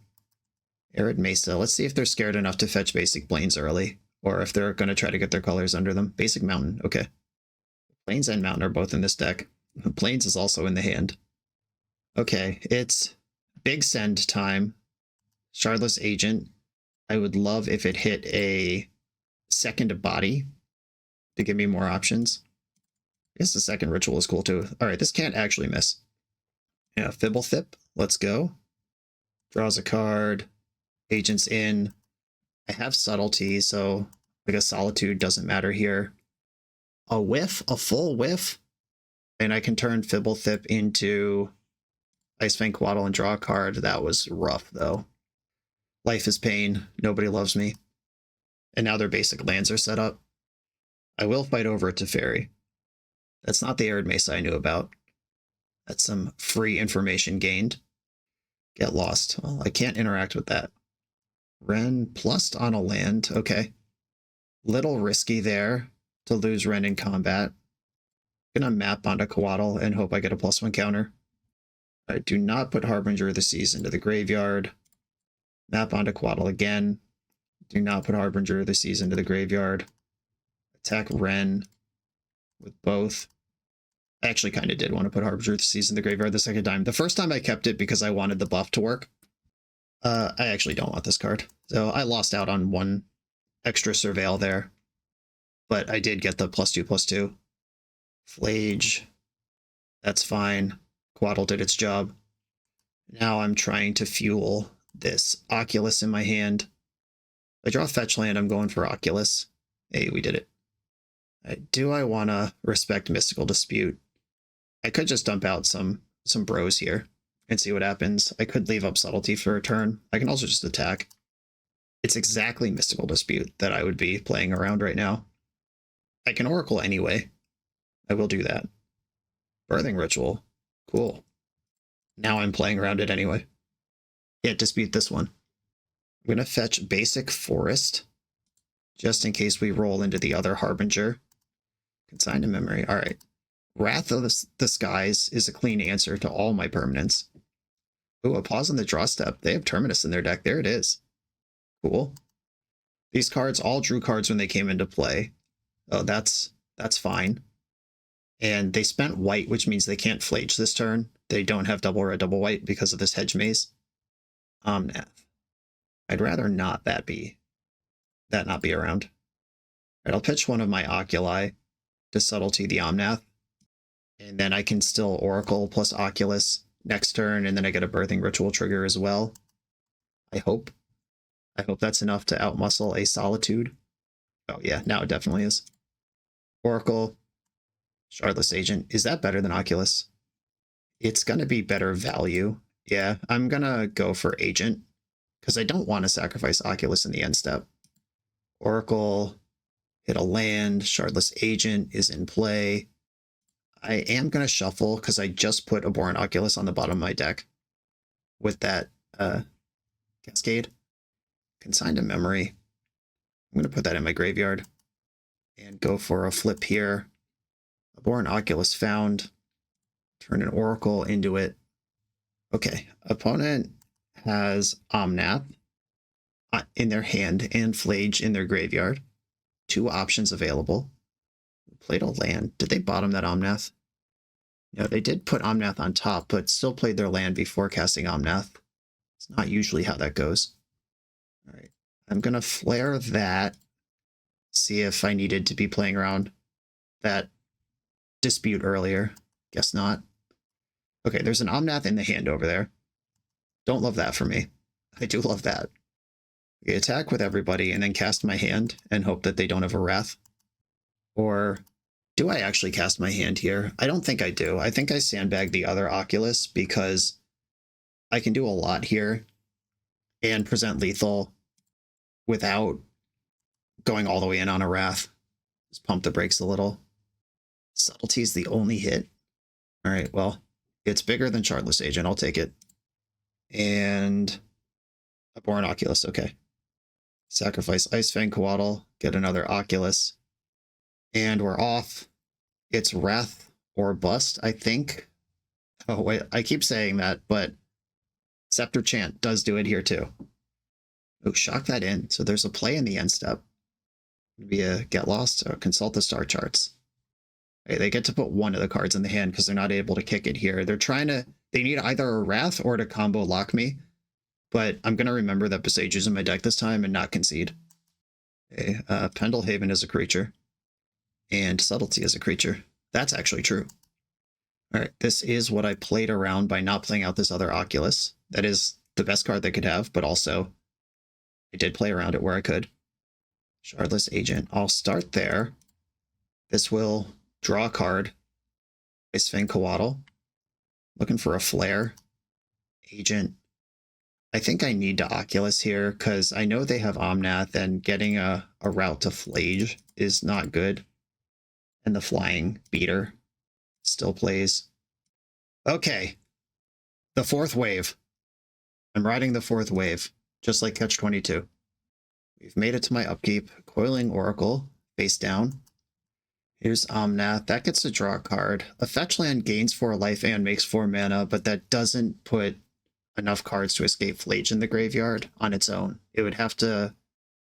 Arid Mesa. Let's see if they're scared enough to fetch basic Plains early, or if they're going to try to get their colors under them. Basic Mountain, okay. Plains and Mountain are both in this deck. Plains is also in the hand. Okay, it's big send time. Shardless Agent. I would love if it hit a second body to give me more options. I guess the second ritual is cool too. All right, this can't actually miss. Yeah, Fibblethip, let's go. Draws a card. Agent's in. I have Subtlety, so I guess Solitude doesn't matter here. A whiff, a full whiff, and I can turn Fibblethip into Icefang Quaddle and draw a card. That was rough, though. Life is pain. Nobody loves me. And now their basic lands are set up. I will fight over a Teferi. That's not the Arid Mesa I knew about. That's some free information gained. Get lost. Well, I can't interact with that. Ren plus on a land. Okay. Little risky there to lose Ren in combat. Gonna map onto Quaddle and hope I get a +1 counter. I do not put Harbinger of the Seas into the graveyard. Map onto Quaddle again. Do not put Harbinger of the Seas into the graveyard. Attack Ren with both. I actually kind of did want to put Harbinger of the Seas in the graveyard the second time. The first time I kept it because I wanted the buff to work. I actually don't want this card. So I lost out on one extra Surveil there. But I did get the +2/+2. Flage. That's fine. Quaddle did its job. Now I'm trying to fuel this Oculus in my hand. If I draw fetch land, I'm going for Oculus. Hey, we did it. Do I want to respect Mystical Dispute? I could just dump out some bros here and see what happens. I could leave up Subtlety for a turn. I can also just attack. It's exactly Mystical Dispute that I would be playing around right now. I can Oracle anyway. I will do that. Birthing Ritual. Cool. Now I'm playing around it anyway. Can't dispute this one. I'm going to fetch basic Forest, just in case we roll into the other Harbinger. Consign to memory. All right. Wrath of the Skies is a clean answer to all my permanents. Ooh, a pause on the draw step. They have Terminus in their deck. There it is. Cool. These cards all drew cards when they came into play. Oh, that's fine. And they spent white, which means they can't Flage this turn. They don't have double red, double white because of this Hedge Maze. Omnath. I'd rather not that not be around. All right, I'll pitch one of my Oculi to Subtlety the Omnath. And then I can still Oracle plus Oculus next turn, and then I get a Birthing Ritual trigger as well. I hope that's enough to outmuscle a Solitude. Oh yeah, now it definitely is. Oracle, Shardless Agent. Is that better than Oculus? It's going to be better value. Yeah, I'm going to go for Agent, because I don't want to sacrifice Oculus in the end step. Oracle, hit a land, Shardless Agent is in play. I am going to shuffle because I just put a BoshNRoll on the bottom of my deck with that Cascade. Consigned to memory. I'm going to put that in my graveyard and go for a flip here. A BoshNRoll found. Turn an Oracle into it. Okay, opponent has Omnath in their hand and Flage in their graveyard. 2 options available. Played a land. Did they bottom that Omnath? No, they did put Omnath on top, but still played their land before casting Omnath. It's not usually how that goes. All right, I'm going to flare that. See if I needed to be playing around that dispute earlier. Guess not. Okay, there's an Omnath in the hand over there. Don't love that for me. I do love that. Okay, attack with everybody and then cast my hand and hope that they don't have a Wrath. Or do I actually cast my hand here? I don't think I do. I think I sandbag the other Oculus because I can do a lot here and present lethal without going all the way in on a Wrath. Just pump the brakes a little. Subtlety is the only hit. All right, well, it's bigger than Shardless Agent. I'll take it. And a BoshNRoll. Okay. Sacrifice Icefang Coatl. Get another Oculus. And we're off. It's Wrath or Bust, I think. Oh, wait. I keep saying that, but Scepter Chant does do it here too. Oh, shock that in. So there's a play in the end step. Maybe a Get Lost or Consult the Star Charts. Okay, they get to put 1 of the cards in the hand because they're not able to kick it here. They're trying to... They need either a Wrath or to combo lock me. But I'm going to remember that Besage is in my deck this time and not concede. Okay, Pendelhaven is a creature. And Subtlety is a creature. That's actually true. All right, this is what I played around by not playing out this other Oculus. That is the best card they could have, but also I did play around it where I could. Shardless Agent. I'll start there. This will draw a card. Icefang Coatl. Looking for a flare. Agent. I think I need to Oculus here because I know they have Omnath and getting a route to Flage is not good. And the Flying Beater still plays. Okay. The 4th wave. I'm riding the 4th wave, just like Catch-22. We've made it to my upkeep. Coiling Oracle, face down. Here's Omnath. That gets to draw a card. A fetch land gains 4 life and makes 4 mana, but that doesn't put enough cards to escape Flage in the graveyard on its own. It would have to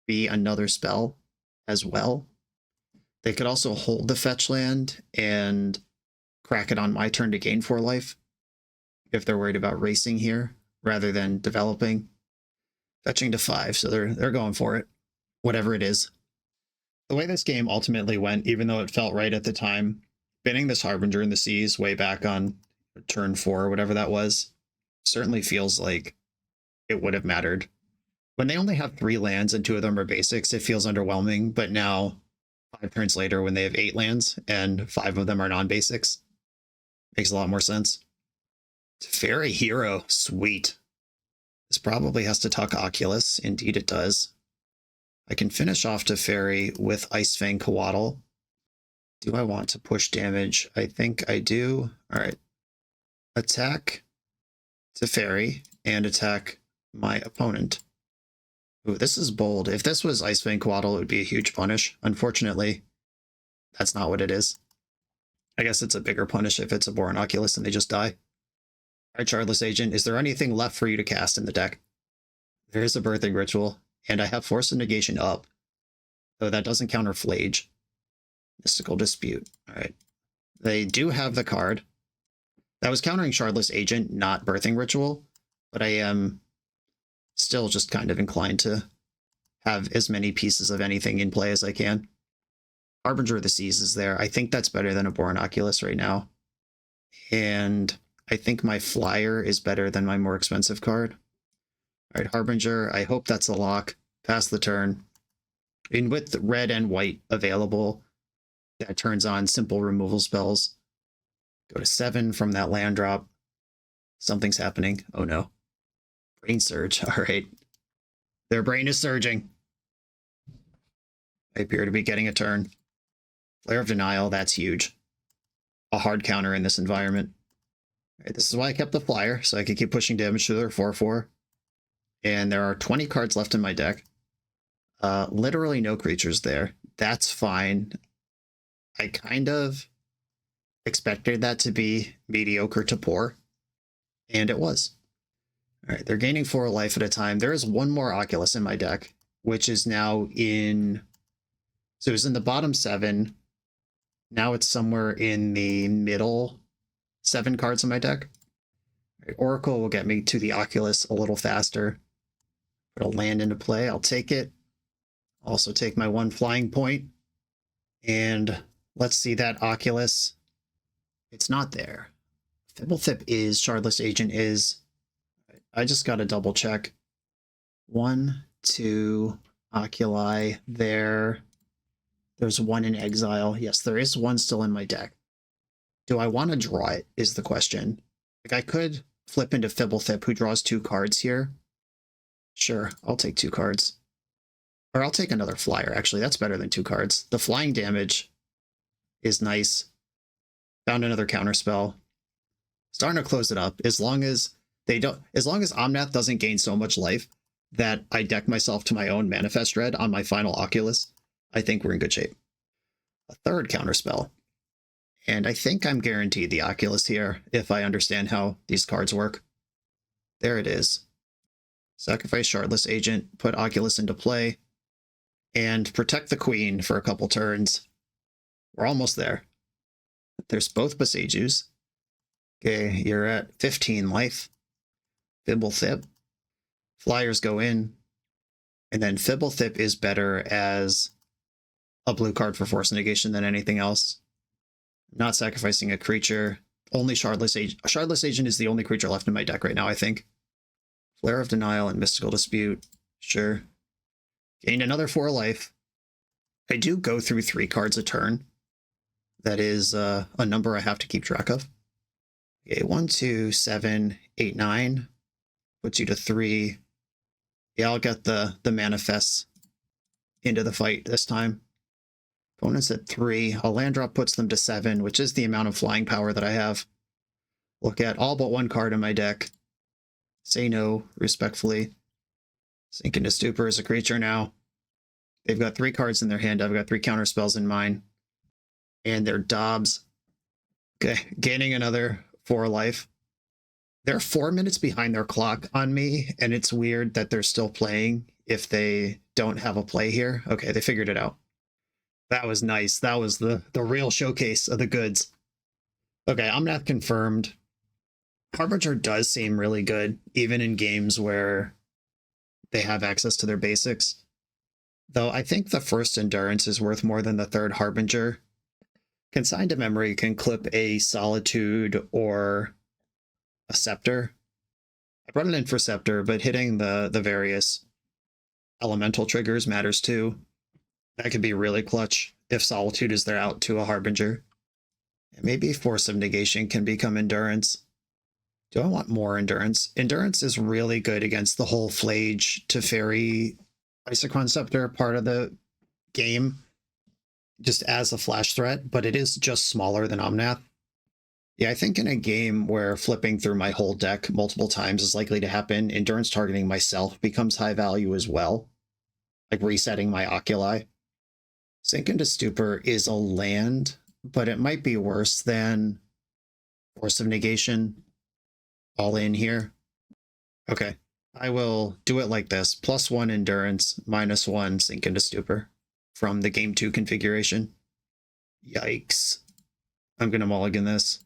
be another spell as well. They could also hold the fetch land and crack it on my turn to gain 4 life if they're worried about racing here rather than developing. Fetching to 5, so they're going for it, whatever it is. The way this game ultimately went, even though it felt right at the time, binning this Harbinger in the Seas way back on turn 4 or whatever that was, certainly feels like it would have mattered. When they only have 3 lands and 2 of them are basics, it feels underwhelming, but now 5 turns later when they have 8 lands and 5 of them are non-basics, makes a lot more sense. Teferi Hero, sweet. This probably has to tuck Oculus. Indeed it does. I can finish off Teferi with Icefang Coatl. Do I want to push damage? I think I do. All right. Attack Teferi and attack my opponent. Ooh, this is bold. If this was Icefang Coatl, it would be a huge punish. Unfortunately, that's not what it is. I guess it's a bigger punish if it's a BoshNRoll and they just die. All right, Shardless Agent, is there anything left for you to cast in the deck? There is a Birthing Ritual, and I have Force of Negation up, though that doesn't counter Flage. Mystical Dispute. All right. They do have the card. That was countering Shardless Agent, not Birthing Ritual, but I am still just kind of inclined to have as many pieces of anything in play as I can. Harbinger of the Seas is there. I think that's better than a BoshNRoll right now. And I think my Flyer is better than my more expensive card. All right, Harbinger, I hope that's a lock. Pass the turn. And with red and white available, that turns on simple removal spells. Go to 7 from that land drop. Something's happening. Oh no. Brain surge. All right. Their brain is surging. I appear to be getting a turn. Flare of Denial, that's huge. a hard counter in this environment. Right, this is why I kept the flyer, so I could keep pushing damage to their 4/4. And there are 20 cards left in my deck. Literally no creatures there. That's fine. I kind of expected that to be mediocre to poor, and it was. All right, they're gaining 4 life at a time. There is one more Oculus in my deck, which is now in... So it was in the bottom 7. Now it's somewhere in the middle 7 cards in my deck. Right, Oracle will get me to the Oculus a little faster. Put a land into play. I'll take it. Also take my 1 flying point. And let's see that Oculus. It's not there. Fibblethip is. Shardless Agent is. I just got to double check. 1, 2 Oculi there. There's 1 in exile. Yes, there is 1 still in my deck. Do I want to draw it is the question. Like, I could flip into Fibblethip, who draws 2 cards here. Sure, I'll take 2 cards. Or I'll take another flyer, actually. That's better than 2 cards. The flying damage is nice. Found another counterspell. Starting to close it up. As long as Omnath doesn't gain so much life that I deck myself to my own Manifest Red on my final Oculus, I think we're in good shape. A third counterspell. And I think I'm guaranteed the Oculus here, if I understand how these cards work. There it is. Sacrifice Shardless Agent, put Oculus into play, and protect the Queen for a couple turns. We're almost there. There's both Besajus. Okay, you're at 15 life. Fibblethip. Flyers go in. And then Fibblethip is better as a blue card for Force Negation than anything else. Not sacrificing a creature. Only Shardless Agent. Shardless Agent is the only creature left in my deck right now, I think. Flare of Denial and Mystical Dispute. Sure. Gained another 4 life. I do go through 3 cards a turn. That is a number I have to keep track of. Okay, 1, 2, 7, 8, 9. Puts you to 3. Yeah, I'll get the manifests into the fight this time. Opponents at 3. A land drop puts them to 7, which is the amount of flying power that I have. Look at all but 1 card in my deck. Say no, respectfully. Sink into Stupor as a creature now. They've got 3 cards in their hand. I've got 3 counterspells in mine. And they're Dobbs. Okay, gaining another 4 life. They're 4 minutes behind their clock on me, and it's weird that they're still playing if they don't have a play here. Okay, they figured it out. That was nice. That was the real showcase of the goods. Okay, Omnath confirmed. Harbinger does seem really good, even in games where they have access to their basics. Though I think the first Endurance is worth more than the third Harbinger. Consigned to Memory can clip a Solitude or a Scepter. I brought it in for Scepter, but hitting the various elemental triggers matters too. That could be really clutch if Solitude is there out to a Harbinger. And maybe Force of Negation can become Endurance. Do I want more Endurance? Endurance is really good against the whole Flage to Fairy Isochron Scepter part of the game, just as a flash threat, but it is just smaller than Omnath. Yeah, I think in a game where flipping through my whole deck multiple times is likely to happen, Endurance targeting myself becomes high value as well, like resetting my Oculi. Sink into Stupor is a land, but it might be worse than Force of Negation. All in here. Okay, I will do it like this. +1 Endurance, -1 Sink into Stupor from the Game 2 configuration. Yikes. I'm going to mulligan this.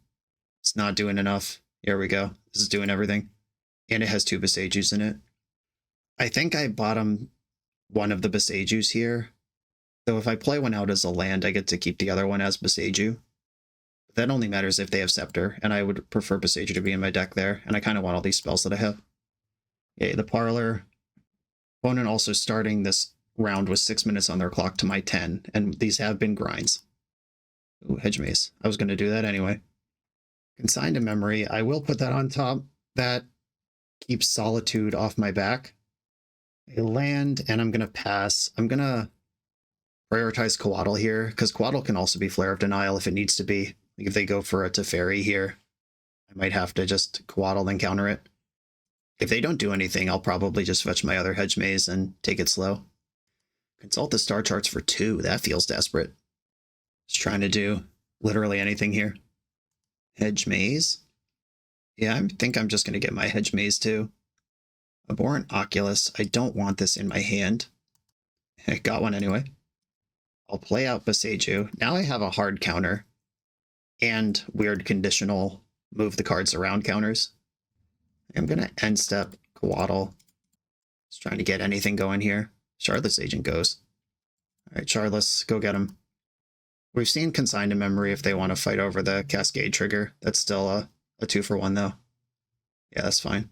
It's not doing enough. Here we go. This is doing everything. And it has 2 Besajus in it. I think I bottom one of the Besajus here. Though if I play one out as a land, I get to keep the other one as Besaju. That only matters if they have Scepter, and I would prefer Besaju to be in my deck there, and I kind of want all these spells that I have. Okay, the Parlor. Opponent also starting this round with 6 minutes on their clock to my 10, and these have been grinds. Ooh, Hedge Maze. I was going to do that anyway. Consigned to Memory. I will put that on top. That keeps Solitude off my back. A land, and I'm going to pass. I'm going to prioritize Coatl here, because Coatl can also be Flare of Denial if it needs to be. Like if they go for a Teferi here, I might have to just Coatl and counter it. If they don't do anything, I'll probably just fetch my other Hedge Maze and take it slow. Consult the star charts for 2. That feels desperate. Just trying to do literally anything here. Hedge Maze? Yeah, I think I'm just going to get my Hedge Maze too. Abhorrent Oculus. I don't want this in my hand. I got one anyway. I'll play out Boseiju. Now I have a hard counter and weird conditional move the cards around counters. I'm going to end step Coatl. Just trying to get anything going here. Shardless Agent goes. All right, Shardless, go get him. We've seen Consigned to Memory if they want to fight over the Cascade trigger. That's still a 2-for-1 though. Yeah, that's fine.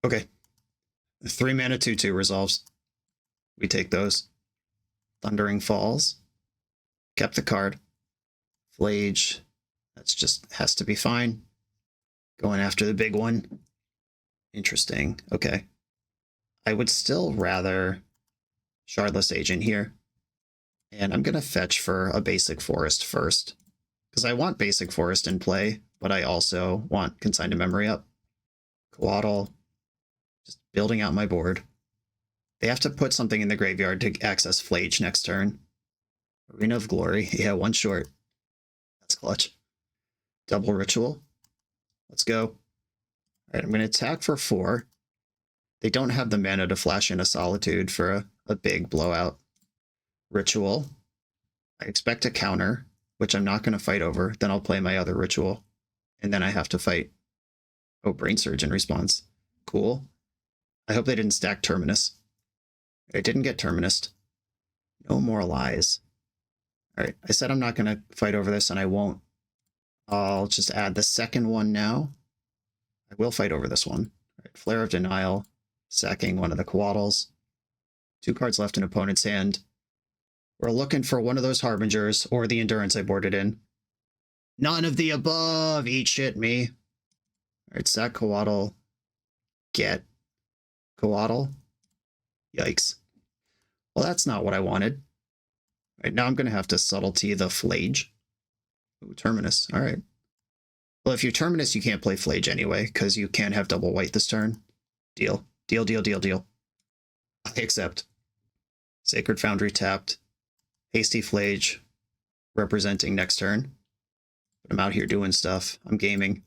Okay. 3 mana 2/2 resolves. We take those. Thundering Falls. Kept the card. Flage. That's just has to be fine. Going after the big one. Interesting. Okay. I would still rather Shardless Agent here. And I'm going to fetch for a basic forest first. Because I want basic forest in play, but I also want Consigned to Memory up. Coatl. Just building out my board. They have to put something in the graveyard to access Flage next turn. Arena of Glory. Yeah, 1 short. That's clutch. Double Ritual. Let's go. All right, I'm going to attack for 4. They don't have the mana to flash in a Solitude for a big blowout. Ritual. I expect a counter, which I'm not going to fight over. Then I'll play my other Ritual. And then I have to fight. Oh, Brain Surge in response. Cool. I hope they didn't stack Terminus. I didn't get Terminus. No more lies. All right, I said I'm not going to fight over this, and I won't. I'll just add the second one now. I will fight over this one. All right, Flare of Denial, sacking one of the Coatls. 2 cards left in opponent's hand. We're looking for one of those Harbingers or the Endurance I boarded in. None of the above! Eat shit, me. All right, sack Coatl. Get Coatl. Yikes. Well, that's not what I wanted. All right, now I'm going to have to Subtlety the Flage. Ooh, Terminus. All right. Well, if you Terminus, you can't play Flage anyway, because you can't have double white this turn. Deal. Deal, deal, deal, deal. I accept. Sacred Foundry tapped. Hasty Flage representing next turn. But I'm out here doing stuff. I'm gaming.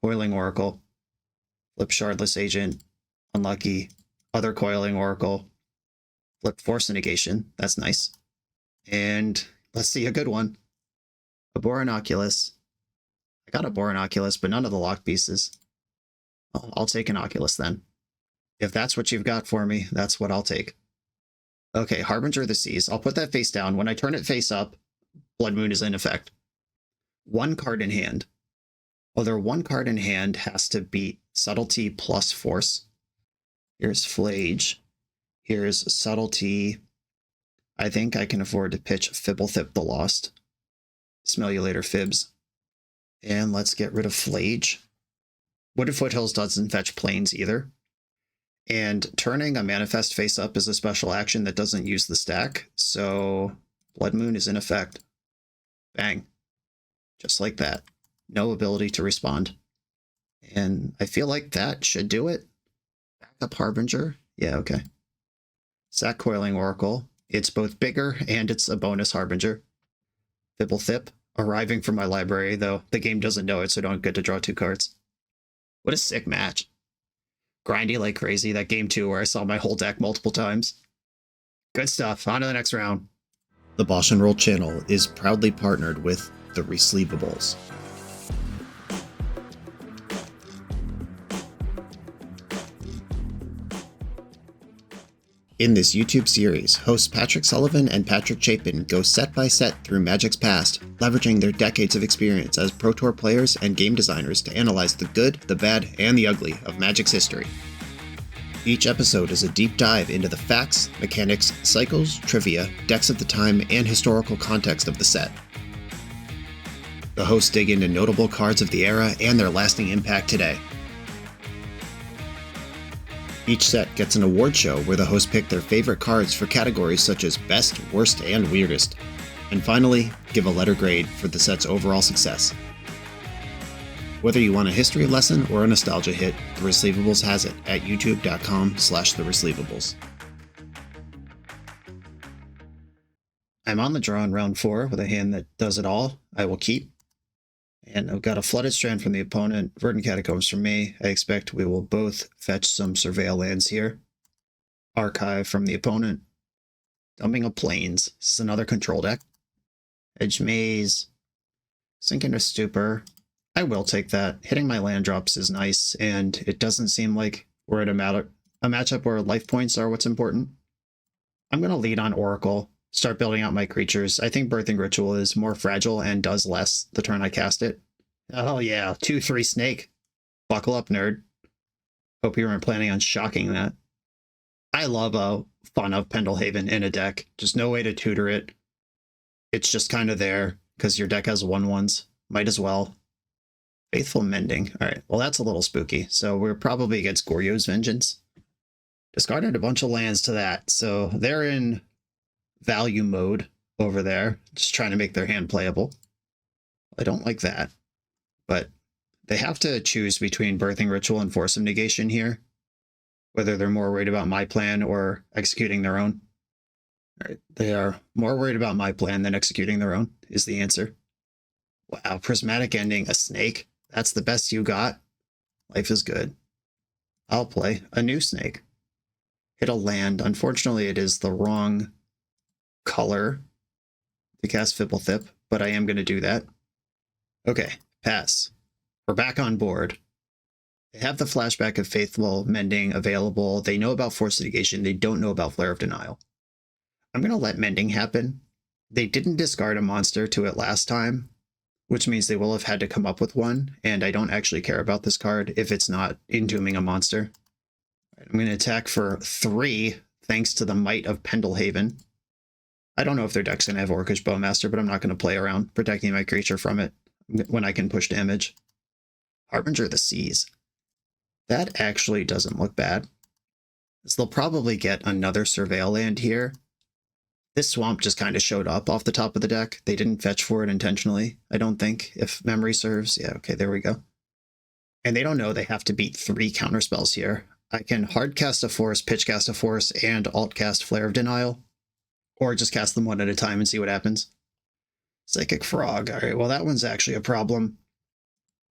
Coiling Oracle. Flip Shardless Agent. Unlucky. Other Coiling Oracle. Flip Force Negation. That's nice. And let's see a good one. Abhorrent Oculus. I got Abhorrent Oculus, but none of the lock pieces. Oh, I'll take an Oculus then. If that's what you've got for me, that's what I'll take. Okay, Harbinger of the Seas. I'll put that face down. When I turn it face up, Blood Moon is in effect. 1 card in hand. Oh, their 1 card in hand has to beat Subtlety plus Force. Here's Flage. Here's Subtlety. I think I can afford to pitch Fibblethip the Lost. Smell you later, Fibs. And let's get rid of Flage. Wooded Foothills doesn't fetch planes either. And turning a Manifest face up is a special action that doesn't use the stack, so Blood Moon is in effect. Bang. Just like that. No ability to respond. And I feel like that should do it. Backup Harbinger. Yeah, okay. Sack Coiling Oracle. It's both bigger and it's a bonus Harbinger. Fibblethip. Arriving from my library, though the game doesn't know it, so I don't get to draw 2 cards. What a sick match. Grindy like crazy, that game 2 where I saw my whole deck multiple times. Good stuff, on to the next round. The BoshNRoll channel is proudly partnered with the Resleevables. In this YouTube series, hosts Patrick Sullivan and Patrick Chapin go set by set through Magic's past, leveraging their decades of experience as Pro Tour players and game designers to analyze the good, the bad, and the ugly of Magic's history. Each episode is a deep dive into the facts, mechanics, cycles, trivia, decks of the time, and historical context of the set. The hosts dig into notable cards of the era and their lasting impact today. Each set gets an award show where the hosts pick their favorite cards for categories such as Best, Worst, and Weirdest. And finally, give a letter grade for the set's overall success. Whether you want a history lesson or a nostalgia hit, The Receivables has it at youtube.com/thereceivables. I'm on the draw in round 4 with a hand that does it all. I will keep. And I've got a Flooded Strand from the opponent, Verdant Catacombs from me. I expect we will both fetch some Surveil lands here. Archive from the opponent. Dumping of Plains. This is another control deck. Edge Maze. Sink into Stupor. I will take that. Hitting my land drops is nice, and it doesn't seem like we're at a matchup where life points are what's important. I'm going to lead on Oracle, start building out my creatures. I think Birthing Ritual is more fragile and does less the turn I cast it. Oh yeah, 2/3 snake. Buckle up, nerd. Hope you weren't planning on shocking that. I love a fun of Pendelhaven in a deck. Just no way to tutor it. It's just kind of there, because your deck has 1/1s. Might as well. Faithful Mending. Alright, well that's a little spooky. So we're probably against Goryo's Vengeance. Discarded a bunch of lands to that, so they're in value mode over there, just trying to make their hand playable. I don't like that, but they have to choose between Birthing Ritual and Force of Negation here, whether they're more worried about my plan or executing their own. All right, they are more worried about my plan than executing their own, is the answer. Wow, Prismatic Ending, a snake. That's the best you got? Life is good. I'll play a new snake. Hit a land. Unfortunately, it is the wrong color to cast Fibblethip, but I am going to do that. Okay, pass. We're back on board. They have the flashback of Faithful Mending available. They know about Force Negation. They don't know about Flare of Denial. I'm going to let Mending happen. They didn't discard a monster to it last time, which means they will have had to come up with one, and I don't actually care about this card if it's not entombing a monster. I'm going to attack for 3, thanks to the might of Pendelhaven. I don't know if their deck's going to have Orcish Bowmaster, but I'm not going to play around protecting my creature from it when I can push damage. Harbinger of the Seas. That actually doesn't look bad. So they'll probably get another Surveil land here. This swamp just kind of showed up off the top of the deck. They didn't fetch for it intentionally, I don't think, if memory serves. Yeah, okay, there we go. And they don't know they have to beat 3 counterspells here. I can hard cast a Force, pitch cast a Force, and alt cast Flare of Denial. Or just cast them one at a time and see what happens. Psychic Frog. Alright, well that one's actually a problem.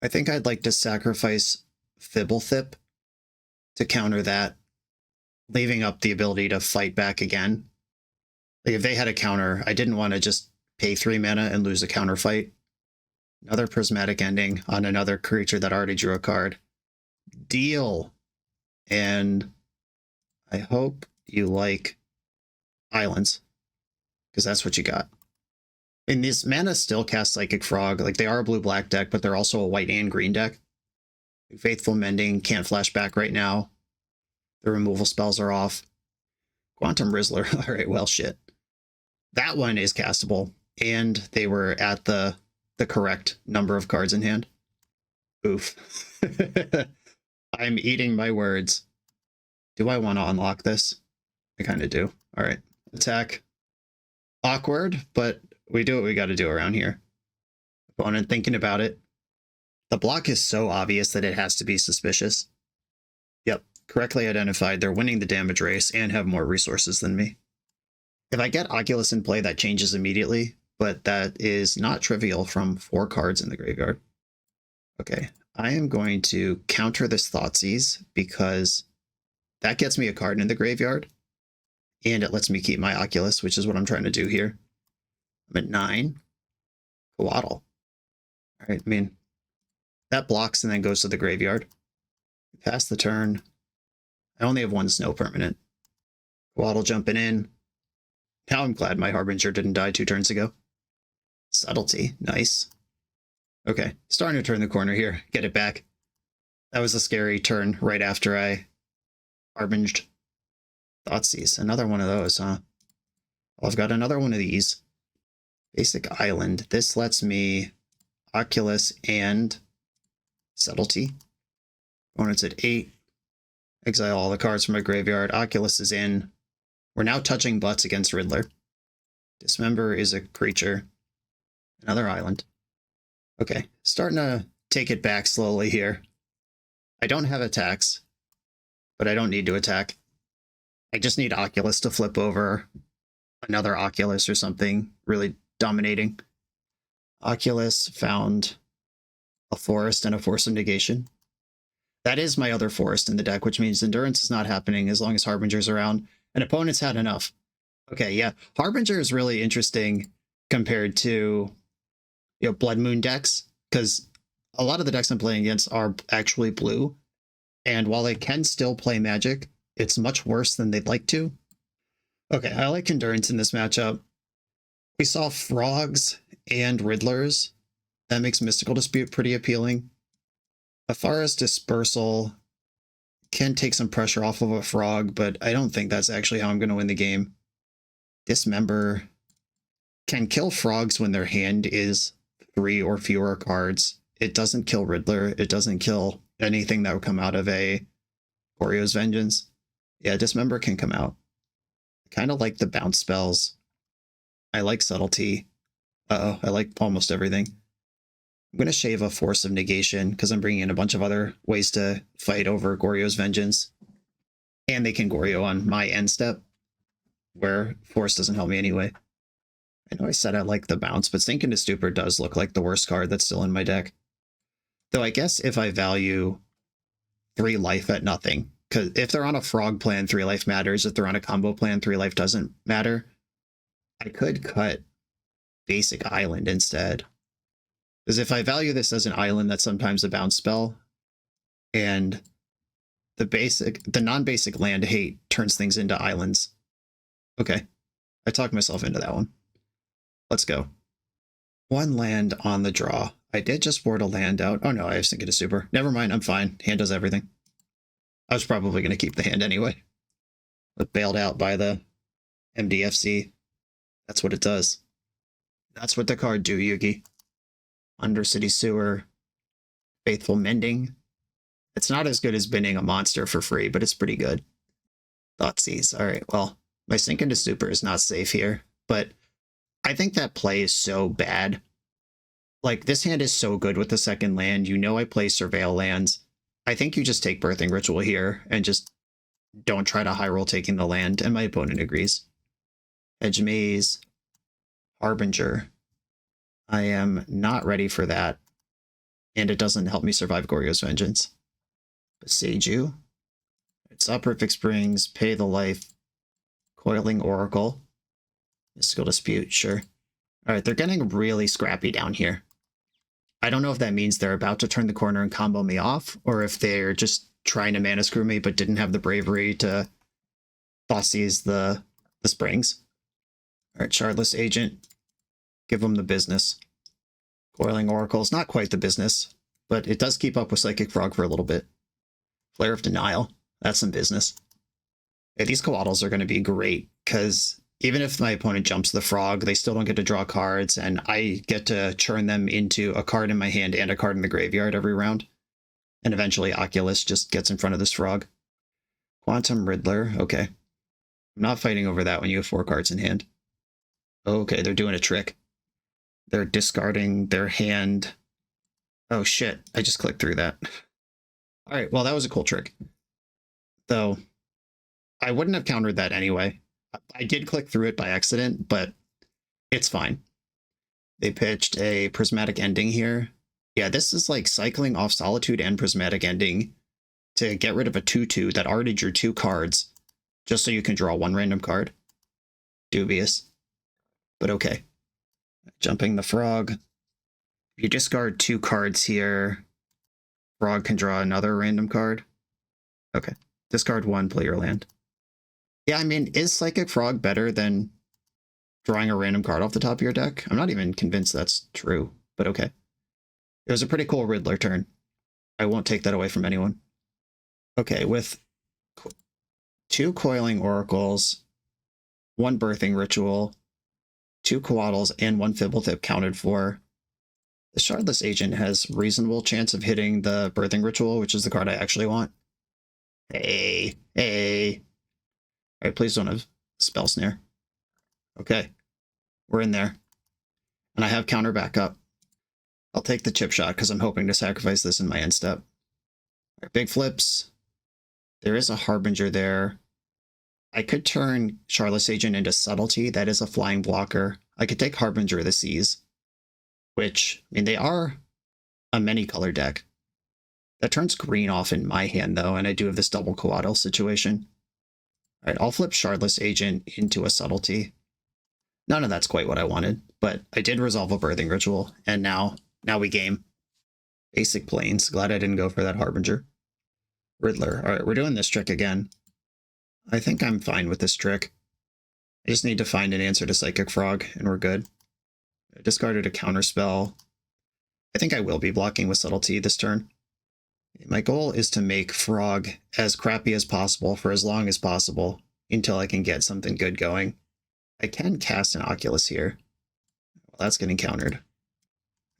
I think I'd like to sacrifice Fibblethip to counter that, leaving up the ability to fight back again. Like if they had a counter, I didn't want to just pay 3 mana and lose a counter fight. Another Prismatic Ending on another creature that already drew a card. Deal. And I hope you like Islands, because that's what you got. And these mana still cast Psychic Frog. Like they are a blue-black deck, but they're also a white and green deck. Faithful Mending can't flash back right now. The removal spells are off. Quantum Rizzler. All right, well, shit. That one is castable, and they were at the correct number of cards in hand. Oof. I'm eating my words. Do I want to unlock this? I kind of do. All right, attack. Awkward, but we do what we got to do around here. Opponent thinking about it. The block is so obvious that it has to be suspicious. Yep, correctly identified. They're winning the damage race and have more resources than me. If I get Oculus in play, that changes immediately, but that is not trivial from 4 cards in the graveyard. Okay, I am going to counter this Thoughtseize because that gets me a card in the graveyard, and it lets me keep my Oculus, which is what I'm trying to do here. I'm at 9. Coatl. All right, I mean, that blocks and then goes to the graveyard. Pass the turn. I only have 1 snow permanent. Coatl jumping in. Now I'm glad my Harbinger didn't die 2 turns ago. Subtlety, nice. Okay, starting to turn the corner here. Get it back. That was a scary turn right after I Harbinged. Thoughtseize, another one of those, huh? Well, I've got another one of these. Basic Island. This lets me Oculus and Subtlety. Opponent's at 8. Exile all the cards from my graveyard. Oculus is in. We're now touching butts against Riddler. Dismember is a creature. Another island. Okay, starting to take it back slowly here. I don't have attacks, but I don't need to attack. I just need Oculus to flip over another Oculus or something really dominating. Oculus found a forest and a Force of Negation. That is my other forest in the deck, which means Endurance is not happening as long as Harbinger's around, and opponents had enough. Okay, yeah, Harbinger is really interesting compared to Blood Moon decks, because a lot of the decks I'm playing against are actually blue, and while they can still play Magic, it's much worse than they'd like to. Okay, I like Endurance in this matchup. We saw Frogs and Riddlers. That makes Mystical Dispute pretty appealing. Athara's Dispersal can take some pressure off of a Frog, but I don't think that's actually how I'm going to win the game. Dismember can kill Frogs when their hand is 3 or fewer cards. It doesn't kill Riddler. It doesn't kill anything that would come out of a Goryo's Vengeance. Yeah, Dismember can come out. I kind of like the bounce spells. I like Subtlety. Uh-oh, I like almost everything. I'm going to shave a Force of Negation because I'm bringing in a bunch of other ways to fight over Goryo's Vengeance. And they can Goryo on my end step, where Force doesn't help me anyway. I know I said I like the bounce, but Sink into Stupor does look like the worst card that's still in my deck. Though I guess if I value 3 life at nothing, because if they're on a Frog plan, 3 life matters. If they're on a combo plan, 3 life doesn't matter. I could cut Basic Island instead. Because if I value this as an island, that's sometimes a bounce spell, and the non-basic land hate turns things into islands. Okay, I talked myself into that one. Let's go. 1 land on the draw. I did just board a land out. Oh no, I have Sink into Stupor. Never mind, I'm fine. Hand does everything. I was probably going to keep the hand anyway. But bailed out by the MDFC. That's what it does. That's what the card do, Yugi. Undercity Sewer. Faithful Mending. It's not as good as binning a monster for free, but it's pretty good. Thoughtseize. Alright, well, my Sink into Stupor is not safe here, but I think that play is so bad. Like, this hand is so good with the second land. You know I play Surveil lands. I think you just take Birthing Ritual here and just don't try to high roll taking the land, and my opponent agrees. Edge Maze. Harbinger. I am not ready for that, and it doesn't help me survive Goryo's Vengeance. Beseiju. It's up Perfect Springs, Pay the Life, Coiling Oracle, Mystical Dispute, sure. Alright, they're getting really scrappy down here. I don't know if that means they're about to turn the corner and combo me off, or if they're just trying to mana screw me but didn't have the bravery to Thoughtseize the Springs. Alright, Shardless Agent. Give them the business. Coiling Oracle is not quite the business, but it does keep up with Psychic Frog for a little bit. Flare of Denial. That's some business. Yeah, these Coatls are going to be great, because even if my opponent jumps the Frog, they still don't get to draw cards, and I get to churn them into a card in my hand and a card in the graveyard every round. And eventually Oculus just gets in front of this Frog. Quantum Riddler. Okay. I'm not fighting over that when you have 4 cards in hand. Okay, they're doing a trick. They're discarding their hand. Oh shit, I just clicked through that. Alright, well that was a cool trick. Though, I wouldn't have countered that anyway. I did click through it by accident, but it's fine. They pitched a Prismatic Ending here. Yeah, this is like cycling off Solitude and Prismatic Ending to get rid of a 2/2 that already drew 2 cards, just so you can draw 1 random card. Dubious. But okay. Jumping the Frog. If you discard 2 cards here, Frog can draw another random card. Okay. Discard 1, play your land. Yeah, I mean, is Psychic Frog better than drawing a random card off the top of your deck? I'm not even convinced that's true, but okay. It was a pretty cool Riddler turn. I won't take that away from anyone. Okay, with 2 Coiling Oracles, 1 Birthing Ritual, 2 Coatls, and 1 Fibblethip counted for, the Shardless Agent has reasonable chance of hitting the Birthing Ritual, which is the card I actually want. Hey. Alright, please don't have Spell Snare. Okay. We're in there. And I have counter backup. I'll take the chip shot because I'm hoping to sacrifice this in my end step. Right, big flips. There is a Harbinger there. I could turn Charlotte's Agent into Subtlety. That is a flying blocker. I could take Harbinger of the Seas, which, I mean, they are a many-color deck. That turns green off in my hand, though, and I do have this double Coatl situation. All right, I'll flip Charlotte's Agent into a Subtlety. None of that's quite what I wanted, but I did resolve a Birthing Ritual, and now we game. Basic Plains. Glad I didn't go for that Harbinger. Riddler. All right, we're doing this trick again. I think I'm fine with this trick. I just need to find an answer to Psychic Frog, and we're good. I discarded a counterspell. I think I will be blocking with Subtlety this turn. My goal is to make Frog as crappy as possible for as long as possible until I can get something good going. I can cast an Oculus here. Well, that's getting countered.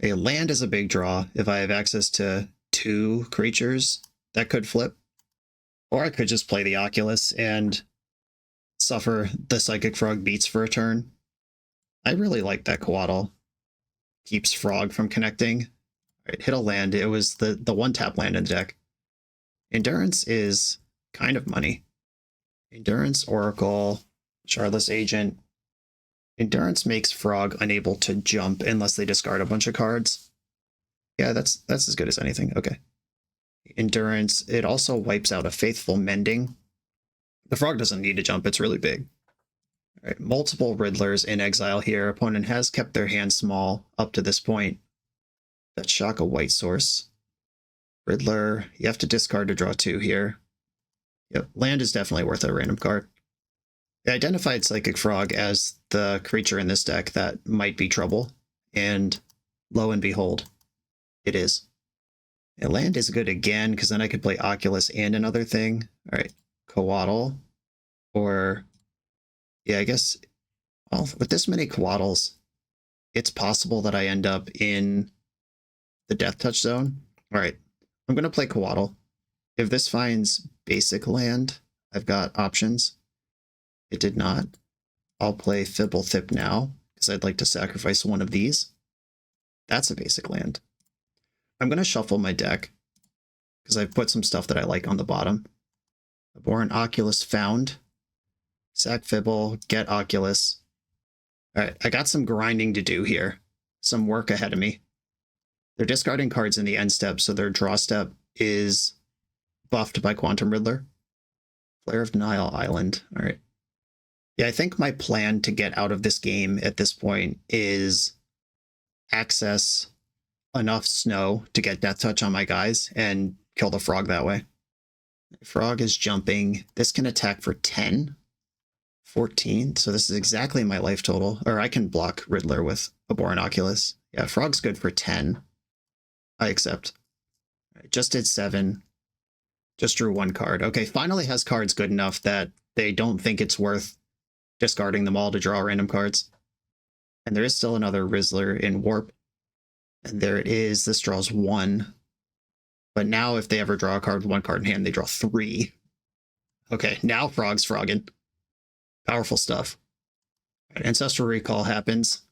A land is a big draw. If I have access to 2 creatures, that could flip. Or I could just play the Oculus and suffer the Psychic Frog beats for a turn. I really like that Coatl. Keeps Frog from connecting. All right, hit a land. It was the 1-tap land in the deck. Endurance is kind of money. Endurance, Oracle, Charlotte's Agent. Endurance makes Frog unable to jump unless they discard a bunch of cards. Yeah, that's as good as anything. Okay. Endurance, it also wipes out a Faithful Mending. The Frog doesn't need to jump, it's really big. All right, multiple Riddlers in exile here. Opponent has kept their hand small up to this point. That Shaka White Source. Riddler, you have to discard to draw 2 here. Yep, land is definitely worth a random card. I identified Psychic Frog as the creature in this deck that might be trouble, and lo and behold, it is. And land is good again, because then I could play Oculus and another thing. All right, Coatl, or, yeah, I guess, well, with this many Coatls, it's possible that I end up in the Death Touch zone. All right, I'm going to play Coatl. If this finds basic land, I've got options. It did not. I'll play Fibblethip now, because I'd like to sacrifice one of these. That's a basic land. I'm going to shuffle my deck, because I've put some stuff that I like on the bottom. Abhorrent Oculus found. Sack Fibble, get Oculus. Alright, I got some grinding to do here. Some work ahead of me. They're discarding cards in the end step, so their draw step is buffed by Quantum Riddler. Flare of Nile Island. Alright. Yeah, I think my plan to get out of this game at this point is access enough snow to get Death Touch on my guys and kill the Frog that way. Frog is jumping. This can attack for 10, 14. So this is exactly my life total. Or I can block Riddler with Abhorrent Oculus. Yeah, Frog's good for 10. I accept. Right, just did 7. Just drew 1 card. Okay, finally has cards good enough that they don't think it's worth discarding them all to draw random cards. And there is still another Rizzler in Warp. And there it is. This draws 1. But now if they ever draw a card with 1 card in hand, they draw 3. Okay, now Frog's frogging. Powerful stuff. Right, Ancestral Recall happens.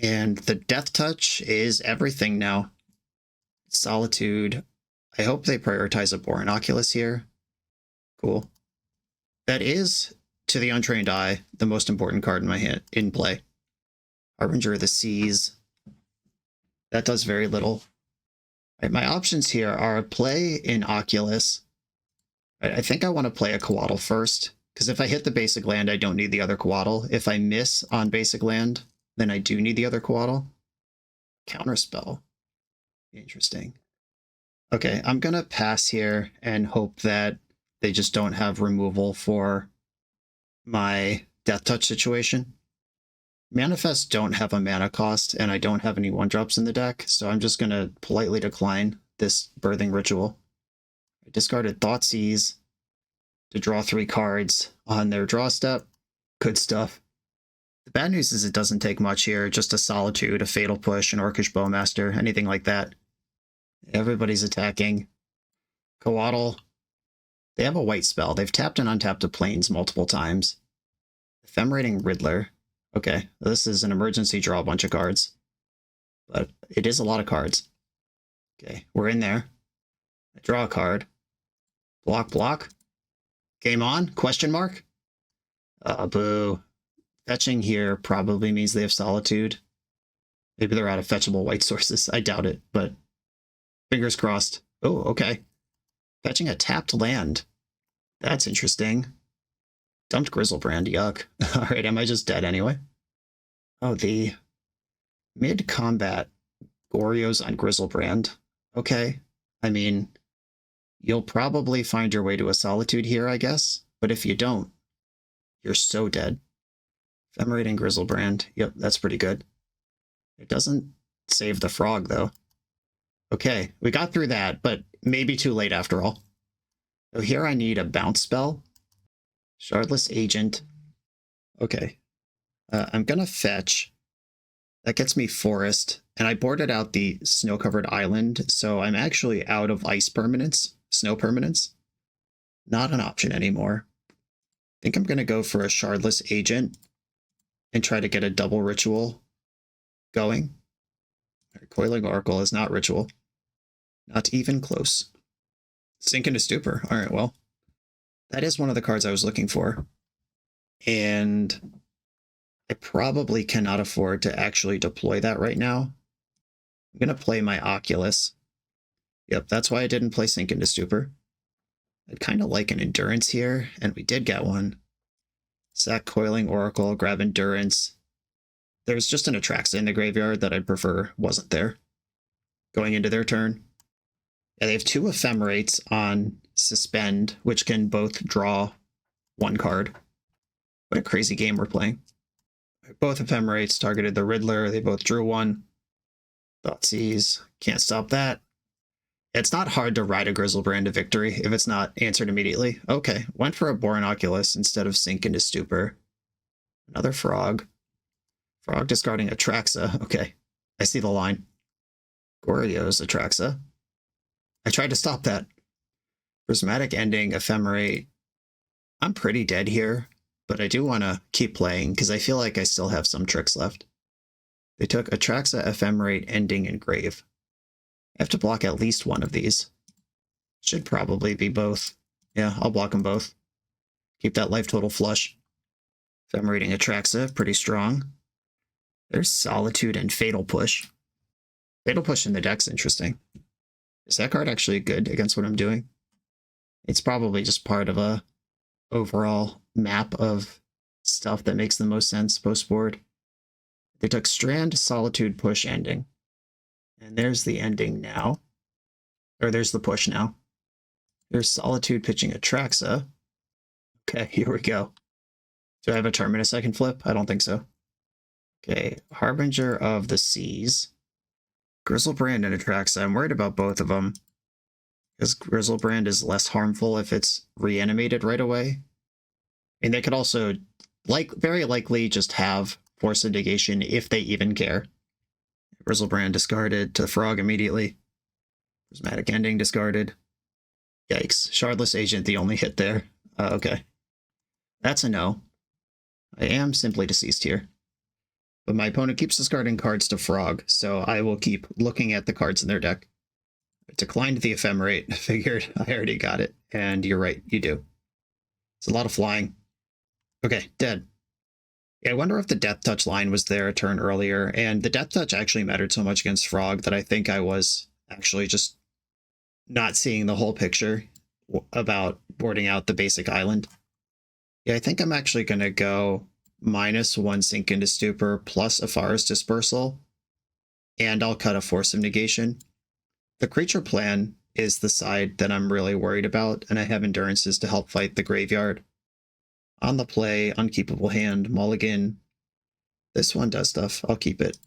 And the Death Touch is everything now. Solitude. I hope they prioritize Abhorrent Oculus here. Cool. That is, to the untrained eye, the most important card in my hand in play. Harbinger of the Seas. That does very little. Right, my options here are play in Oculus. Right, I think I want to play a Coatl first, because if I hit the basic land, I don't need the other Coatl. If I miss on basic land, then I do need the other Coatl. Counterspell. Interesting. Okay, I'm going to pass here and hope that they just don't have removal for my Death Touch situation. Manifests don't have a mana cost, and I don't have any 1-drops in the deck, so I'm just going to politely decline this Birthing Ritual. I discarded Thoughtseize to draw 3 cards on their draw step. Good stuff. The bad news is it doesn't take much here, just a Solitude, a Fatal Push, an Orcish Bowmaster, anything like that. Everybody's attacking. Coatl. They have a white spell. They've tapped and untapped a Plains multiple times. Ephemerate Riddler. Okay, this is an emergency draw a bunch of cards. But it is a lot of cards. Okay, we're in there. I draw a card. Block, block. Game on? Question mark? Boo. Fetching here probably means they have Solitude. Maybe they're out of fetchable white sources. I doubt it, but fingers crossed. Oh, okay. Fetching a tapped land. That's interesting. Dumped Grizzlebrand, yuck. Alright, am I just dead anyway? Oh, the mid-combat Goryo's on Grizzlebrand. Okay. I mean, you'll probably find your way to a Solitude here, I guess. But if you don't, you're so dead. Ephemerating Grizzlebrand. Yep, that's pretty good. It doesn't save the frog, though. Okay, we got through that, but maybe too late after all. So here I need a bounce spell. Shardless Agent. Okay. I'm gonna fetch. That gets me Forest, and I boarded out the snow-covered island, so I'm actually out of ice permanents, snow permanents. Not an option anymore. I think I'm gonna go for a Shardless Agent and try to get a double ritual going. Coiling Oracle is not ritual. Not even close. Sink into Stupor. All right, well, that is one of the cards I was looking for. And I probably cannot afford to actually deploy that right now. I'm going to play my Oculus. Yep, that's why I didn't play Sink into Stupor. I'd kind of like an Endurance here, and we did get one. Sack Coiling Oracle, grab Endurance. There's just an Atraxa in the graveyard that I'd prefer wasn't there. Going into their turn. Yeah, they have 2 Ephemerates on Suspend, which can both draw 1 card. What a crazy game we're playing. Both Ephemerates targeted the Riddler. They both drew 1. Thoughtseize. Can't stop that. It's not hard to ride a Grizzlebrand to victory if it's not answered immediately. Okay, went for a Boron Oculus instead of Sink into Stupor. Another Frog. Frog discarding Atraxa. Okay, I see the line. Goryo's Atraxa. I tried to stop that. Prismatic Ending, Ephemerate. I'm pretty dead here, but I do want to keep playing because I feel like I still have some tricks left. They took Atraxa, Ephemerate, Ending, and Grave. I have to block at least one of these. Should probably be both. Yeah, I'll block them both. Keep that life total flush. Ephemerating Atraxa, pretty strong. There's Solitude and Fatal Push. Fatal Push in the deck's interesting. Is that card actually good against what I'm doing? It's probably just part of a overall map of stuff that makes the most sense post-board. They took Strand, Solitude, Push, Ending. And there's the Ending now. Or there's the Push now. There's Solitude pitching Atraxa. Okay, here we go. Do I have a Terminus I can flip? I don't think so. Okay, Harbinger of the Seas. Grizzlebrand and Atraxa. I'm worried about both of them. Because Grizzlebrand is less harmful if it's reanimated right away. And they could also, very likely, just have Force of Negation if they even care. Grizzlebrand discarded to Frog immediately. Prismatic Ending discarded. Yikes. Shardless Agent, the only hit there. Okay. That's a no. I am simply deceased here. But my opponent keeps discarding cards to Frog, so I will keep looking at the cards in their deck. I declined the Ephemerate. I figured I already got it. And you're right, you do. It's a lot of flying. Okay, dead. Yeah, I wonder if the Death Touch line was there a turn earlier, and the Death Touch actually mattered so much against Frog that I think I was actually just not seeing the whole picture about boarding out the basic island. Yeah, I think I'm actually going to go -1 Sink into Stupor plus a Forest Dispersal, and I'll cut a Force of Negation. The creature plan is the side that I'm really worried about, and I have Endurances to help fight the graveyard. On the play, Unkeepable Hand, Mulligan. This one does stuff. I'll keep it.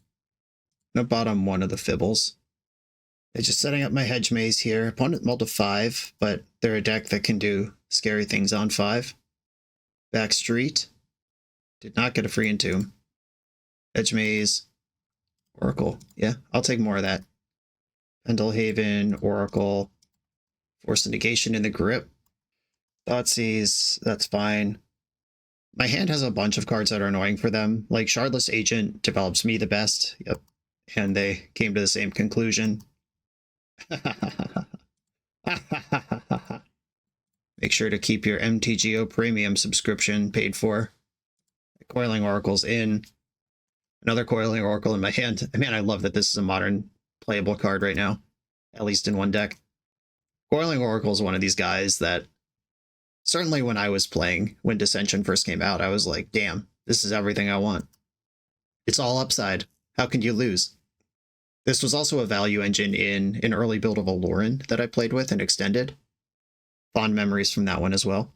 I'm gonna bottom one of the Fibbles. I'm just setting up my Hedge Maze here. Opponent mulled to 5, but they're a deck that can do scary things on 5. Backstreet. Did not get a free Entomb. Hedge Maze. Oracle. Yeah, I'll take more of that. Pendelhaven, Oracle. Force of Negation in the grip. Thoughtseize, that's fine. My hand has a bunch of cards that are annoying for them. Like Shardless Agent develops me the best. Yep. And they came to the same conclusion. Make sure to keep your MTGO premium subscription paid for. Coiling Oracle's in. Another Coiling Oracle in my hand. Man, I love that this is a modern playable card right now. At least in one deck. Coiling Oracle is one of these guys that certainly when I was playing, when Dissension first came out, I was like, damn, this is everything I want. It's all upside. How can you lose? This was also a value engine in an early build of Aloran that I played with and extended. Fond memories from that one as well.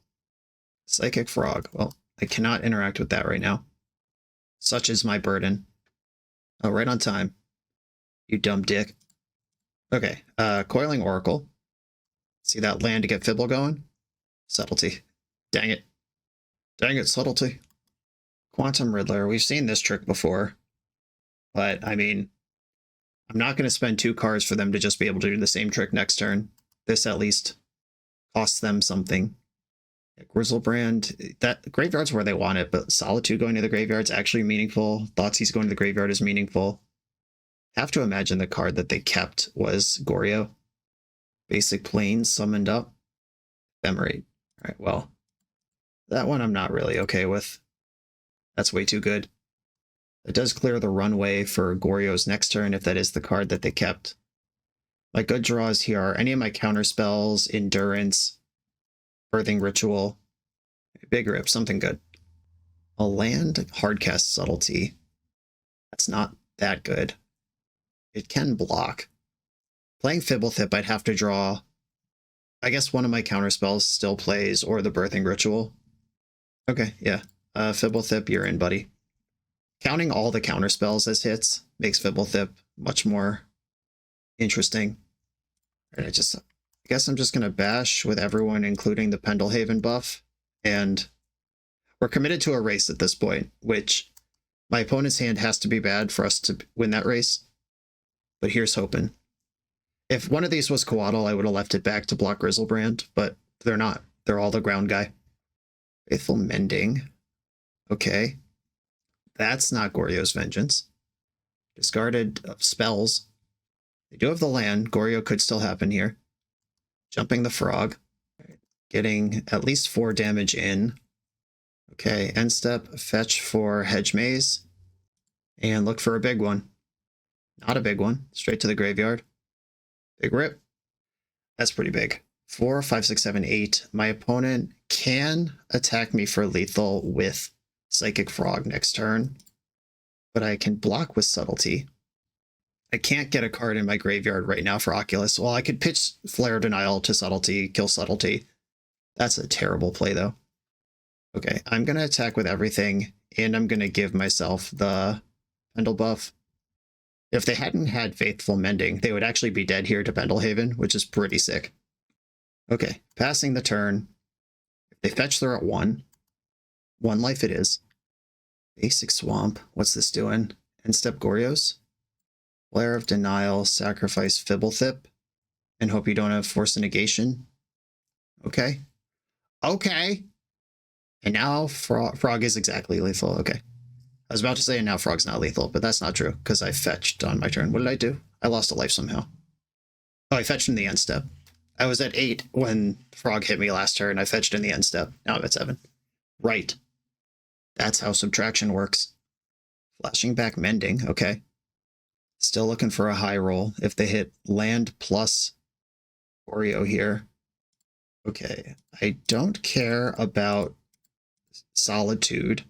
Psychic Frog. Well, I cannot interact with that right now. Such is my burden. Oh, right on time. You dumb dick. Okay, Coiling Oracle. See that land to get Fibble going? Subtlety. Dang it. Dang it, subtlety. Quantum Riddler. We've seen this trick before. But, I mean, I'm not going to spend 2 cards for them to just be able to do the same trick next turn. This at least costs them something. Grizzlebrand, that graveyard's where they want it, but Solitude going to the graveyard's actually meaningful. Thoughtseiz's going to the graveyard is meaningful. Have to imagine the card that they kept was Goryo. Basic Plains summoned up. Ephemerate. Alright, well, that one I'm not really okay with. That's way too good. It does clear the runway for Goryo's next turn if that is the card that they kept. My good draws here are any of my counter spells, Endurance, Birthing Ritual, Big Rip, something good. A land Hardcast Subtlety. That's not that good. It can block. Playing Fibblethip, I'd have to draw. I guess one of my counter spells still plays, or the Birthing Ritual. Okay, yeah. Fibblethip, you're in, buddy. Counting all the counter spells as hits makes Fibblethip much more interesting. And I guess I'm just going to bash with everyone, including the Pendelhaven buff. And we're committed to a race at this point, which my opponent's hand has to be bad for us to win that race. But here's hoping. If one of these was Coatl, I would have left it back to block Grizzlebrand, but they're not. They're all the ground guy. Faithful Mending. Okay. That's not Goryo's Vengeance. Discarded spells. They do have the land. Goryo could still happen here. Jumping the Frog. Getting at least 4 damage in. Okay, end step, fetch for Hedge Maze. And look for a big one. Not a big one. Straight to the graveyard. Big Rip. That's pretty big. 4, 5, 6, 7, 8. My opponent can attack me for lethal with Psychic Frog next turn, but I can block with Subtlety. I can't get a card in my graveyard right now for Oculus. Well, I could pitch Flare Denial to Subtlety, kill Subtlety. That's a terrible play, though. Okay, I'm going to attack with everything, and I'm going to give myself the Pendle buff. If they hadn't had Faithful Mending, they would actually be dead here to Pendelhaven, which is pretty sick. Okay, passing the turn. If they fetch, they're at 1. 1 life it is. Basic Swamp. What's this doing? End step Goryos. Flare of Denial, sacrifice Fibblethip, and hope you don't have Force of Negation. Okay. Okay. And now Frog is exactly lethal. Okay. I was about to say, and now Frog's not lethal, but that's not true, because I fetched on my turn. What did I do? I lost a life somehow. Oh, I fetched in the end step. I was at 8 when Frog hit me last turn. I fetched in the end step. Now I'm at 7. Right. That's how subtraction works. Flashing back Mending. Okay. Still looking for a high roll. If they hit land plus Oreo here. Okay. I don't care about Solitude,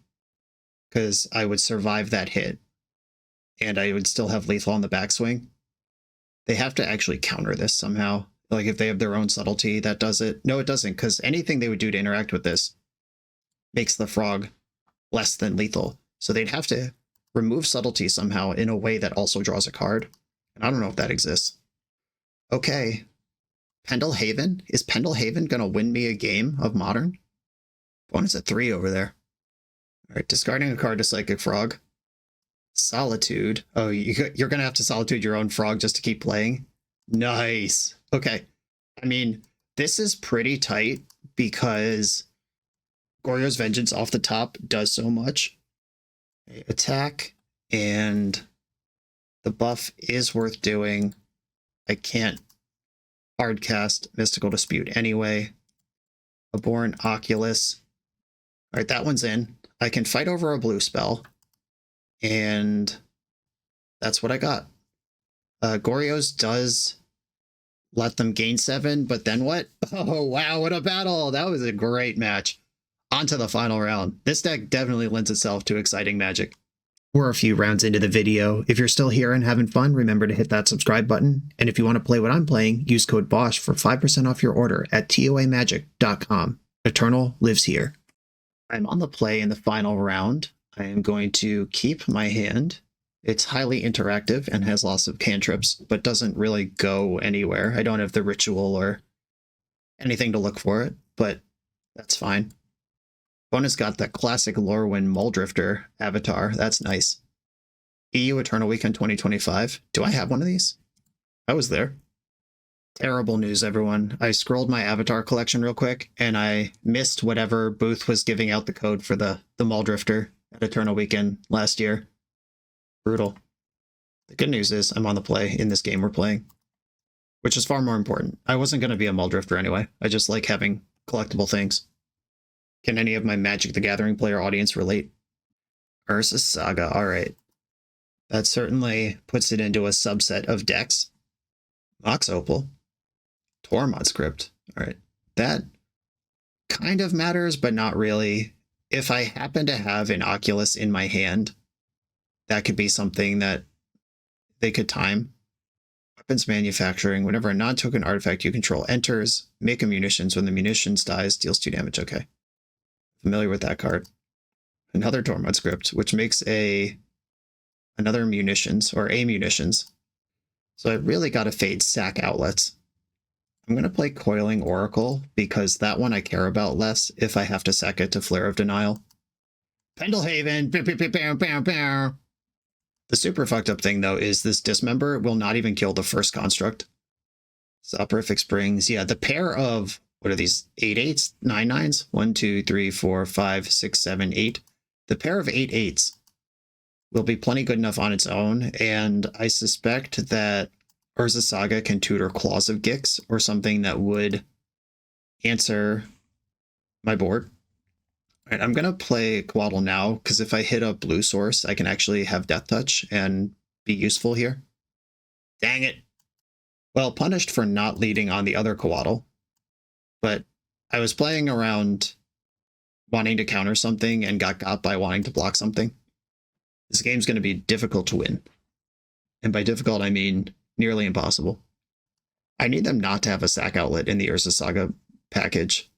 because I would survive that hit, and I would still have lethal on the backswing. They have to actually counter this somehow. Like, if they have their own Subtlety, that does it. No, it doesn't, because anything they would do to interact with this makes the Frog less than lethal. So they'd have to remove Subtlety somehow in a way that also draws a card. And I don't know if that exists. Okay. Pendelhaven? Is Pendelhaven going to win me a game of Modern? Opponent's at 3 over there. All right, discarding a card to Psychic Frog. Solitude. Oh, you're going to have to Solitude your own Frog just to keep playing? Nice. Okay. I mean, this is pretty tight because Goryo's Vengeance off the top does so much. Attack, and the buff is worth doing. I can't hardcast Mystical Dispute anyway. Abhorrent Oculus. Alright, that one's in. I can fight over a blue spell. And that's what I got. Goryo's does let them gain 7, but then what? Oh, wow, what a battle! That was a great match. On to the final round. This deck definitely lends itself to exciting magic. We're a few rounds into the video. If you're still here and having fun, remember to hit that subscribe button. And if you want to play what I'm playing, use code BOSH for 5% off your order at toamagic.com. Eternal lives here. I'm on the play in the final round. I am going to keep my hand. It's highly interactive and has lots of cantrips, but doesn't really go anywhere. I don't have the ritual or anything to look for it, but that's fine. Opponent's got the classic Lorwyn Muldrifter avatar. That's nice. EU Eternal Weekend 2025. Do I have one of these? I was there. Terrible news, everyone. I scrolled my avatar collection real quick, and I missed whatever booth was giving out the code for the Muldrifter at Eternal Weekend last year. Brutal. The good news is I'm on the play in this game we're playing, which is far more important. I wasn't going to be a Muldrifter anyway. I just like having collectible things. Can any of my Magic the Gathering player audience relate? Urza's Saga, alright. That certainly puts it into a subset of decks. Mox Opal. Tormod Script. Alright. That kind of matters, but not really. If I happen to have an Oculus in my hand, that could be something that they could time. Weapons Manufacturing. Whenever a non-token artifact you control enters, make a munitions. When the munitions dies, deals 2 damage. Okay. Familiar with that card. Another Tormod Script, which makes another munitions, or a munitions. So I really got to fade sack outlets. I'm going to play Coiling Oracle, because that one I care about less if I have to sack it to Flare of Denial. Pendelhaven! The super fucked up thing, though, is this Dismember will not even kill the first construct. Soporific Springs. Yeah, the pair of... What are these? 8/8s? 9/9s? 1, 2, 3, 4, 5, 6, 7, 8. The pair of 8/8s will be plenty good enough on its own, and I suspect that Urza Saga can tutor Claws of Gix, or something that would answer my board. All right, I'm going to play Quaddle now, because if I hit a blue source, I can actually have Death Touch and be useful here. Dang it! Well, punished for not leading on the other Quaddle. But I was playing around wanting to counter something and got by wanting to block something. This game's going to be difficult to win. And by difficult, I mean nearly impossible. I need them not to have a sack outlet in the Urza Saga package.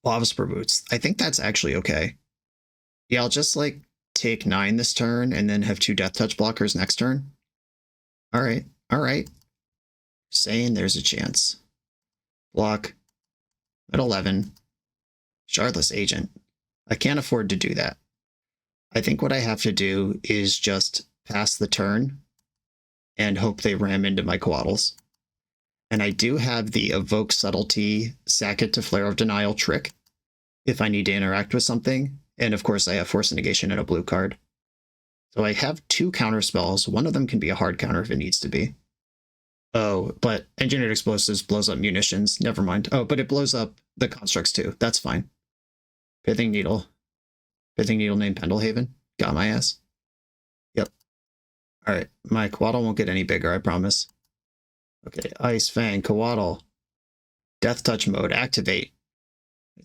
Lava Spur Boots. I think that's actually okay. Yeah, I'll just like take 9 this turn and then have 2 Death Touch blockers next turn. Alright, alright. Saying there's a chance. Block. At 11, Shardless Agent. I can't afford to do that. I think what I have to do is just pass the turn and hope they ram into my Quaddles. And I do have the Evoke Subtlety, Sack It to Flare of Denial trick if I need to interact with something. And of course I have Force of Negation and a blue card. So I have 2 counter spells. One of them can be a hard counter if it needs to be. Oh, but Engineered Explosives blows up munitions. Never mind. Oh, but it blows up the constructs too. That's fine. Pithing Needle. Pithing Needle named Pendelhaven. Got my ass. Yep. Alright, my Quaddle won't get any bigger, I promise. Okay, Ice Fang, Quaddle. Death Touch mode, activate.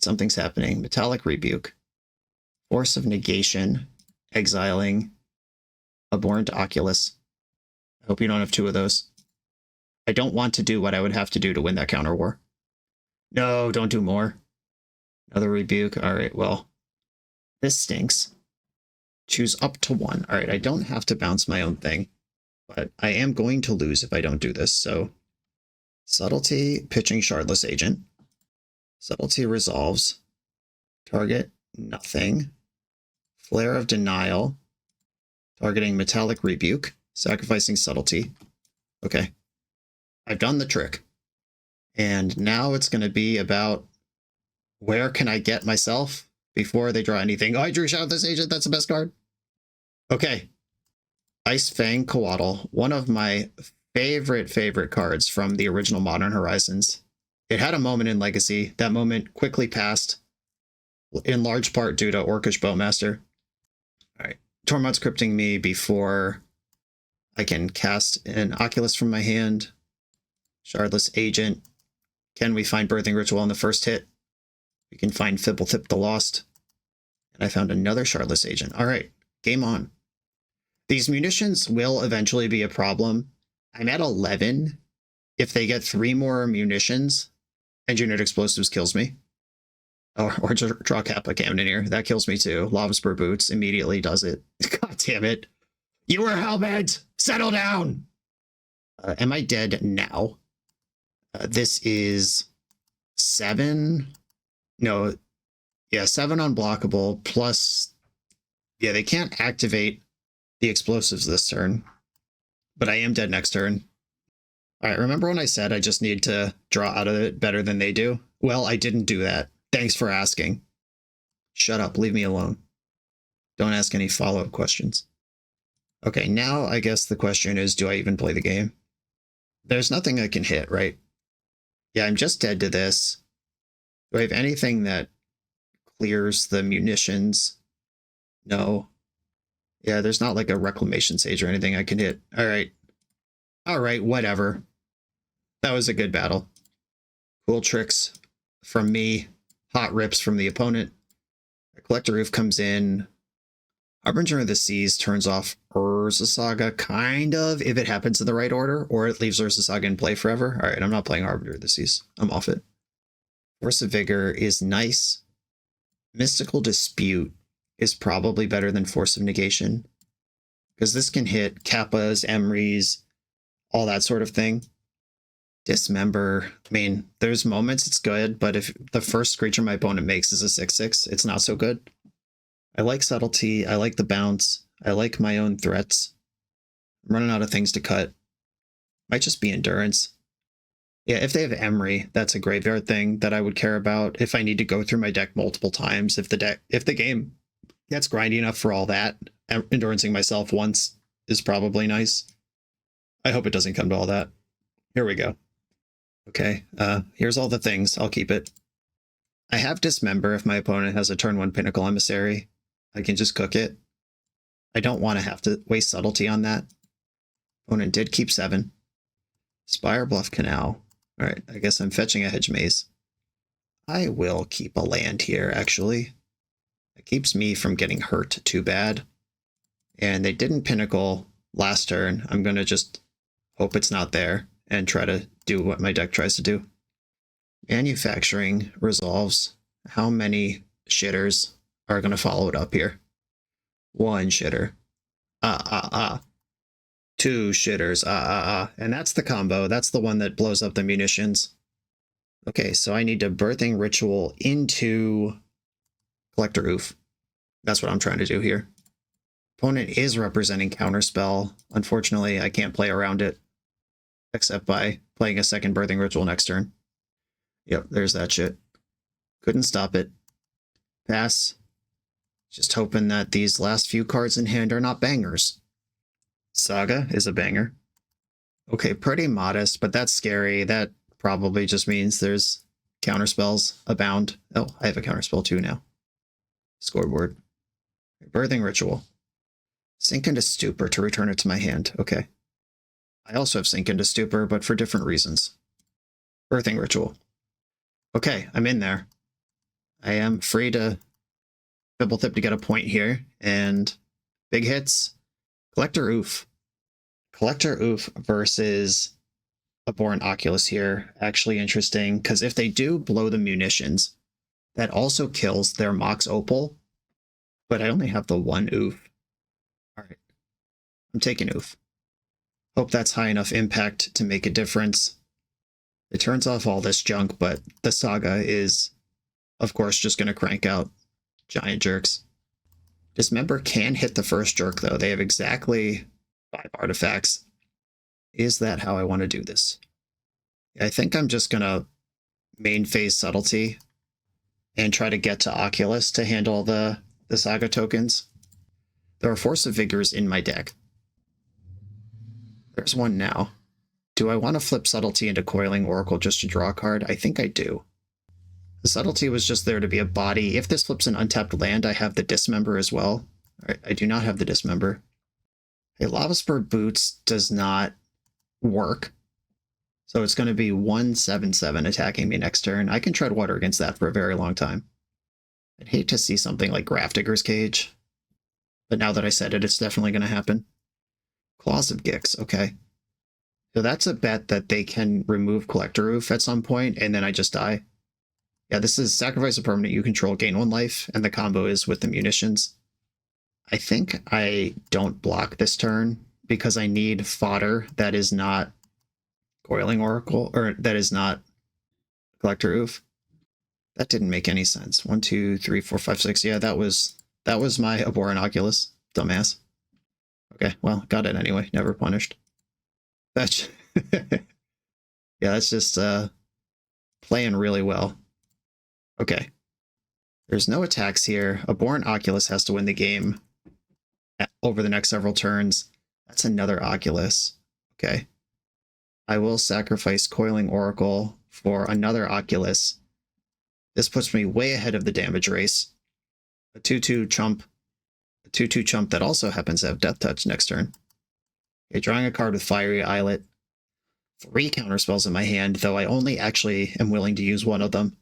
Something's happening. Metallic Rebuke. Force of Negation. Exiling. Abhorrent Oculus. I hope you don't have 2 of those. I don't want to do what I would have to do to win that counter war. No, don't do more. Another rebuke. Alright, well, this stinks. Choose up to 1. Alright, I don't have to bounce my own thing, but I am going to lose if I don't do this, so... Subtlety, pitching Shardless Agent. Subtlety resolves. Target, nothing. Flare of Denial. Targeting Metallic Rebuke. Sacrificing Subtlety. Okay. I've done the trick. And now it's going to be about where can I get myself before they draw anything. Oh, I drew Shadowless Agent. That's the best card. Okay. Ice Fang Coatl, one of my favorite cards from the original Modern Horizons. It had a moment in Legacy. That moment quickly passed, in large part due to Orcish Bowmaster. All right. Tormod's crypting me before I can cast an Oculus from my hand. Shardless Agent. Can we find Birthing Ritual on the first hit? We can find Fibblethip the Lost. And I found another Shardless Agent. All right, game on. These munitions will eventually be a problem. I'm at 11. If they get 3 more munitions, Engineered Explosives kills me. Or draw Kappa Cannoneer. That kills me too. Lava Spur Boots immediately does it. God damn it. You were hellbent! Settle down! Am I dead now? This is 7. No. Yeah, 7 unblockable plus... Yeah, they can't activate the explosives this turn. But I am dead next turn. Alright, remember when I said I just need to draw out of it better than they do? Well, I didn't do that. Thanks for asking. Shut up, leave me alone. Don't ask any follow-up questions. Okay, now I guess the question is, do I even play the game? There's nothing I can hit, right? Yeah, I'm just dead to this. Do I have anything that clears the munitions? No. Yeah, there's not like a Reclamation Sage or anything I can hit. Alright. Alright, whatever. That was a good battle. Cool tricks from me. Hot rips from the opponent. A Collector Roof comes in. Harbinger of the Seas turns off Urza Saga, kind of, if it happens in the right order, or it leaves Urza Saga in play forever. Alright, I'm not playing Harbinger of the Seas. I'm off it. Force of Vigor is nice. Mystical Dispute is probably better than Force of Negation, because this can hit Kappas, Emrys, all that sort of thing. Dismember, I mean, there's moments it's good, but if the first creature my opponent makes is a 6/6, it's not so good. I like Subtlety, I like the bounce, I like my own threats. I'm running out of things to cut. Might just be Endurance. Yeah, if they have Emry, that's a graveyard thing that I would care about. If I need to go through my deck multiple times, if the game gets grindy enough for all that, Endurancing myself once is probably nice. I hope it doesn't come to all that. Here we go. Okay, here's all the things. I'll keep it. I have Dismember if my opponent has a turn 1 Pinnacle Emissary. I can just cook it. I don't want to have to waste Subtlety on that. Opponent did keep 7. Spire Bluff Canal. Alright, I guess I'm fetching a Hedge Maze. I will keep a land here, actually. It keeps me from getting hurt too bad. And they didn't Pinnacle last turn. I'm going to just hope it's not there and try to do what my deck tries to do. Manufacturing resolves. How many shitters are going to follow it up here? 1 shitter. 2 shitters. And that's the combo. That's the one that blows up the munitions. Okay, so I need to Birthing Ritual into Collector Roof. That's what I'm trying to do here. Opponent is representing Counterspell. Unfortunately, I can't play around it, except by playing a second Birthing Ritual next turn. Yep, there's that shit. Couldn't stop it. Pass. Just hoping that these last few cards in hand are not bangers. Saga is a banger. Okay, pretty modest, but that's scary. That probably just means there's counterspells abound. Oh, I have a counterspell too now. Scoreboard. Birthing Ritual. Sink into Stupor to return it to my hand. Okay. I also have Sink into Stupor, but for different reasons. Birthing Ritual. Okay, I'm in there. I am free to Fibblethip to get a point here, and big hits. Collector Oof. Collector Oof versus Abhorrent Oculus here. Actually interesting, because if they do blow the munitions, that also kills their Mox Opal, but I only have the 1 Oof. Alright. I'm taking Oof. Hope that's high enough impact to make a difference. It turns off all this junk, but the Saga is, of course, just going to crank out giant jerks. Dismember can hit the first jerk, though. They have exactly 5 artifacts. Is that how I want to do this? I think I'm just going to main phase Subtlety and try to get to Oculus to handle the Saga tokens. There are Force of Vigors in my deck. There's one now. Do I want to flip Subtlety into Coiling Oracle just to draw a card? I think I do. The Subtlety was just there to be a body. If this flips an untapped land, I have the Dismember as well. I do not have the Dismember. A Lava Spur Boots does not work. So it's going to be 1/7/7 attacking me next turn. I can tread water against that for a very long time. I'd hate to see something like Grafdigger's Cage. But now that I said it, it's definitely going to happen. Claws of Gix, okay. So that's a bet that they can remove Collector Roof at some point, and then I just die. Yeah, this is sacrifice a permanent you control, gain 1 life, and the combo is with the munitions. I think I don't block this turn because I need fodder that is not Coiling Oracle, or that is not Collector Roof. That didn't make any sense. 1, 2, 3, 4, 5, 6. Yeah, that was my Abhorrent Oculus, dumbass. Okay, well, got it anyway. Never punished. That's yeah, that's just playing really well. Okay. There's no attacks here. Abhorrent Oculus has to win the game over the next several turns. That's another Oculus. Okay. I will sacrifice Coiling Oracle for another Oculus. This puts me way ahead of the damage race. A 2/2 chump. A 2/2 chump that also happens to have Death Touch next turn. Okay, drawing a card with Fiery Islet. 3 counterspells in my hand, though I only actually am willing to use one of them.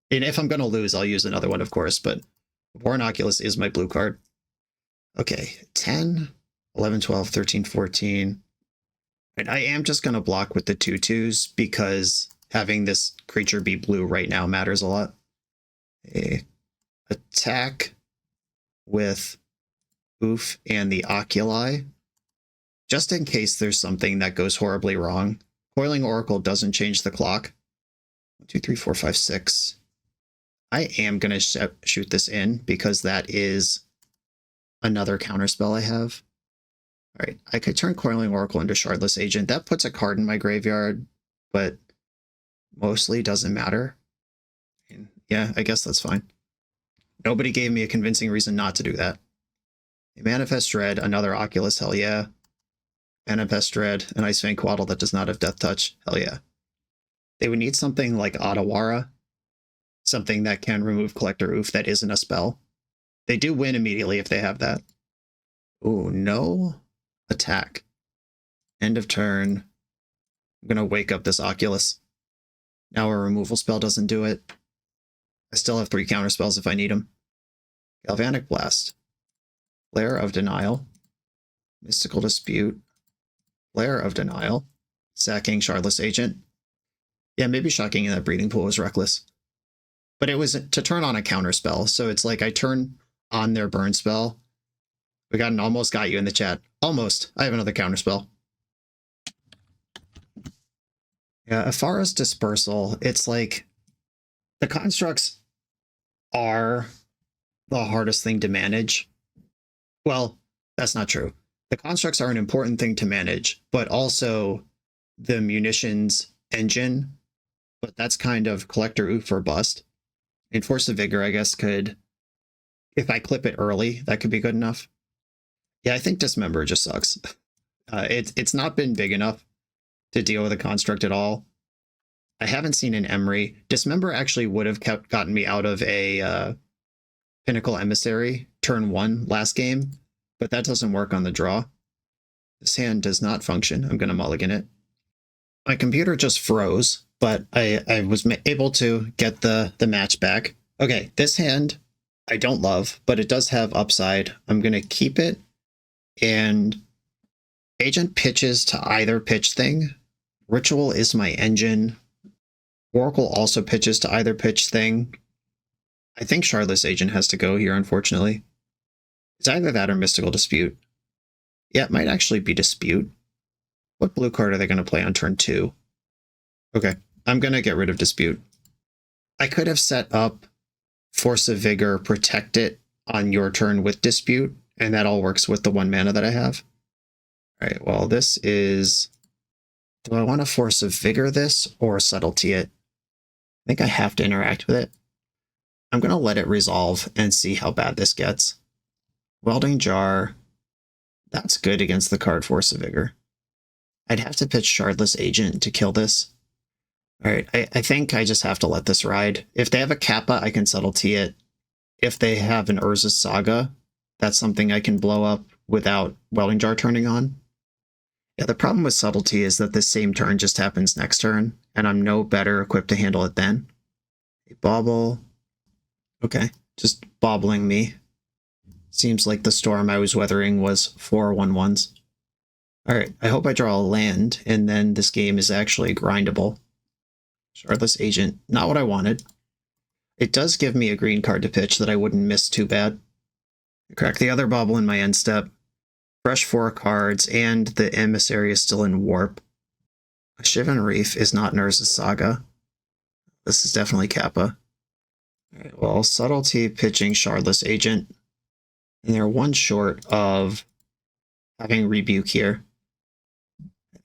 And if I'm going to lose, I'll use another one, of course, but Abhorrent Oculus is my blue card. Okay, 10, 11, 12, 13, 14. And I am just going to block with the 2/2s because having this creature be blue right now matters a lot. Okay. Attack with Oof and the Oculi. Just in case there's something that goes horribly wrong. Coiling Oracle doesn't change the clock. 1, 2, 3, 4, 5, 6. I am going to shoot this in because that is another counterspell I have. All right, I could turn Coiling Oracle into Shardless Agent. That puts a card in my graveyard, but mostly doesn't matter. And yeah, I guess that's fine. Nobody gave me a convincing reason not to do that. A Manifest Dread, another Oculus, hell yeah. Manifest Dread, an Ice Fang Quaddle that does not have Death Touch, hell yeah. They would need something like Otawara, something that can remove Collector Oof that isn't a spell. They do win immediately if they have that. Ooh, no attack. End of turn. I'm going to wake up this Oculus. Now a removal spell doesn't do it. I still have 3 counterspells if I need them. Galvanic Blast. Flare of Denial. Mystical Dispute. Flare of Denial. Sacking Shardless Agent. Yeah, maybe shocking in that Breeding Pool was reckless. But it was to turn on a counterspell, so it's like I turn on their burn spell. We got an almost got you in the chat. Almost. I have another counterspell. Yeah, Afara's Dispersal, it's like the constructs are the hardest thing to manage. Well, that's not true. The constructs are an important thing to manage, but also the munitions engine. But that's kind of Collector Oof or bust. And Force of Vigor, I guess, could, if I clip it early, that could be good enough. Yeah, I think Dismember just sucks. It's not been big enough to deal with a construct at all. I haven't seen an Emery. Dismember actually would have gotten me out of a Pinnacle Emissary turn 1 last game, but that doesn't work on the draw. This hand does not function. I'm going to mulligan it. My computer just froze, but I was able to get the match back. Okay, this hand I don't love, but it does have upside. I'm going to keep it, and Agent pitches to either pitch thing. Ritual is my engine. Oracle also pitches to either pitch thing. I think Shardless Agent has to go here, unfortunately. It's either that or Mystical Dispute. Yeah, it might actually be Dispute. What blue card are they going to play on turn 2? Okay, I'm going to get rid of Dispute. I could have set up Force of Vigor, Protect It on your turn with Dispute, and that all works with the 1 mana that I have. All right, well, this is... Do I want to Force of Vigor this or Subtlety it? I think I have to interact with it. I'm going to let it resolve and see how bad this gets. Welding Jar. That's good against the card Force of Vigor. I'd have to pitch Shardless Agent to kill this. Alright, I think I just have to let this ride. If they have a Kappa, I can subtlety it. If they have an Urza's Saga, that's something I can blow up without Welding Jar turning on. Yeah, the problem with subtlety is that this same turn just happens next turn, and I'm no better equipped to handle it then. A bobble. Okay, just bobbling me. Seems like the storm I was weathering was 4 1/1s. Alright, I hope I draw a land, and then this game is actually grindable. Shardless Agent, not what I wanted. It does give me a green card to pitch that I wouldn't miss too bad. I crack the other bobble in my end step. Fresh 4 cards, and the Emissary is still in Warp. A Shivan Reef is not Urza's Saga. This is definitely Kappa. Alright, well, Subtlety pitching Shardless Agent. And they're one short of having Rebuke here.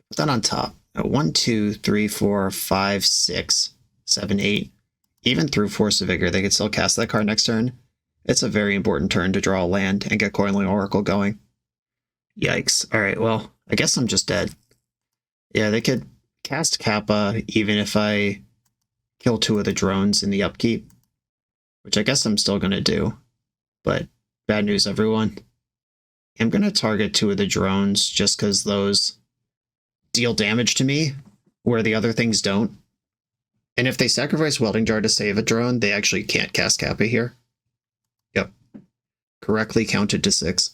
Put that on top. 1, 2, 3, 4, 5, 6, 7, 8. Even through Force of Vigor, they could still cast that card next turn. It's a very important turn to draw a land and get Coiling Oracle going. Yikes. Alright, well, I guess I'm just dead. Yeah, they could cast Kappa even if I kill 2 of the drones in the upkeep, which I guess I'm still going to do. But bad news, everyone. I'm going to target 2 of the drones just because those deal damage to me where the other things don't. And if they sacrifice Welding Jar to save a drone, they actually can't cast Kappa here. Yep. Correctly counted to 6.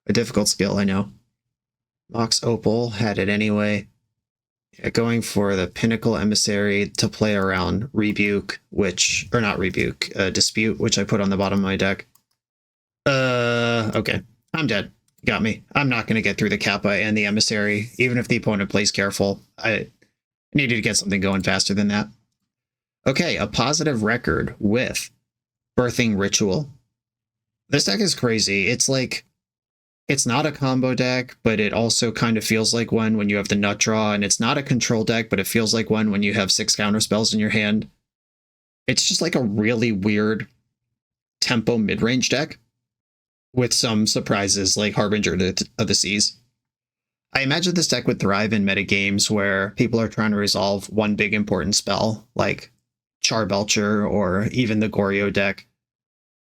A difficult skill, I know. Mox Opal had it anyway. Yeah, going for the Pinnacle Emissary to play around Rebuke, which, or not Rebuke, Dispute, which I put on the bottom of my deck. Okay. I'm dead. Got me. I'm not going to get through the Kappa and the Emissary, even if the opponent plays careful. I needed to get something going faster than that. Okay, a positive record with Birthing Ritual. This deck is crazy. It's like, it's not a combo deck, but it also kind of feels like one when you have the nut draw, and it's not a control deck, but it feels like one when you have 6 counter spells in your hand. It's just like a really weird tempo mid-range deck with some surprises like Harbinger of the Seas. I imagine this deck would thrive in metagames where people are trying to resolve one big important spell, like Charbelcher or even the Goryo deck,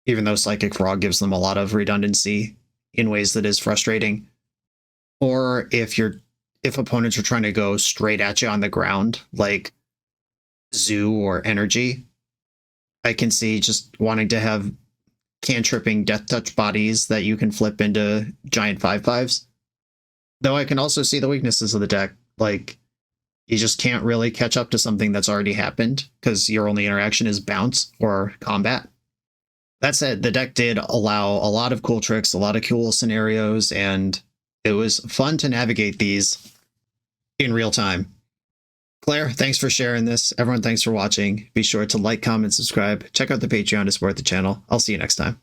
even though Psychic Frog gives them a lot of redundancy in ways that is frustrating. Or if opponents are trying to go straight at you on the ground, like Zoo or Energy, I can see just wanting to have cantripping Death Touch bodies that you can flip into giant 5/5s. Though I can also see the weaknesses of the deck, like you just can't really catch up to something that's already happened because your only interaction is bounce or combat. That said, the deck did allow a lot of cool tricks, a lot of cool scenarios, and it was fun to navigate these in real time. Claire, thanks for sharing this. Everyone, thanks for watching. Be sure to like, comment, subscribe. Check out the Patreon to support the channel. I'll see you next time.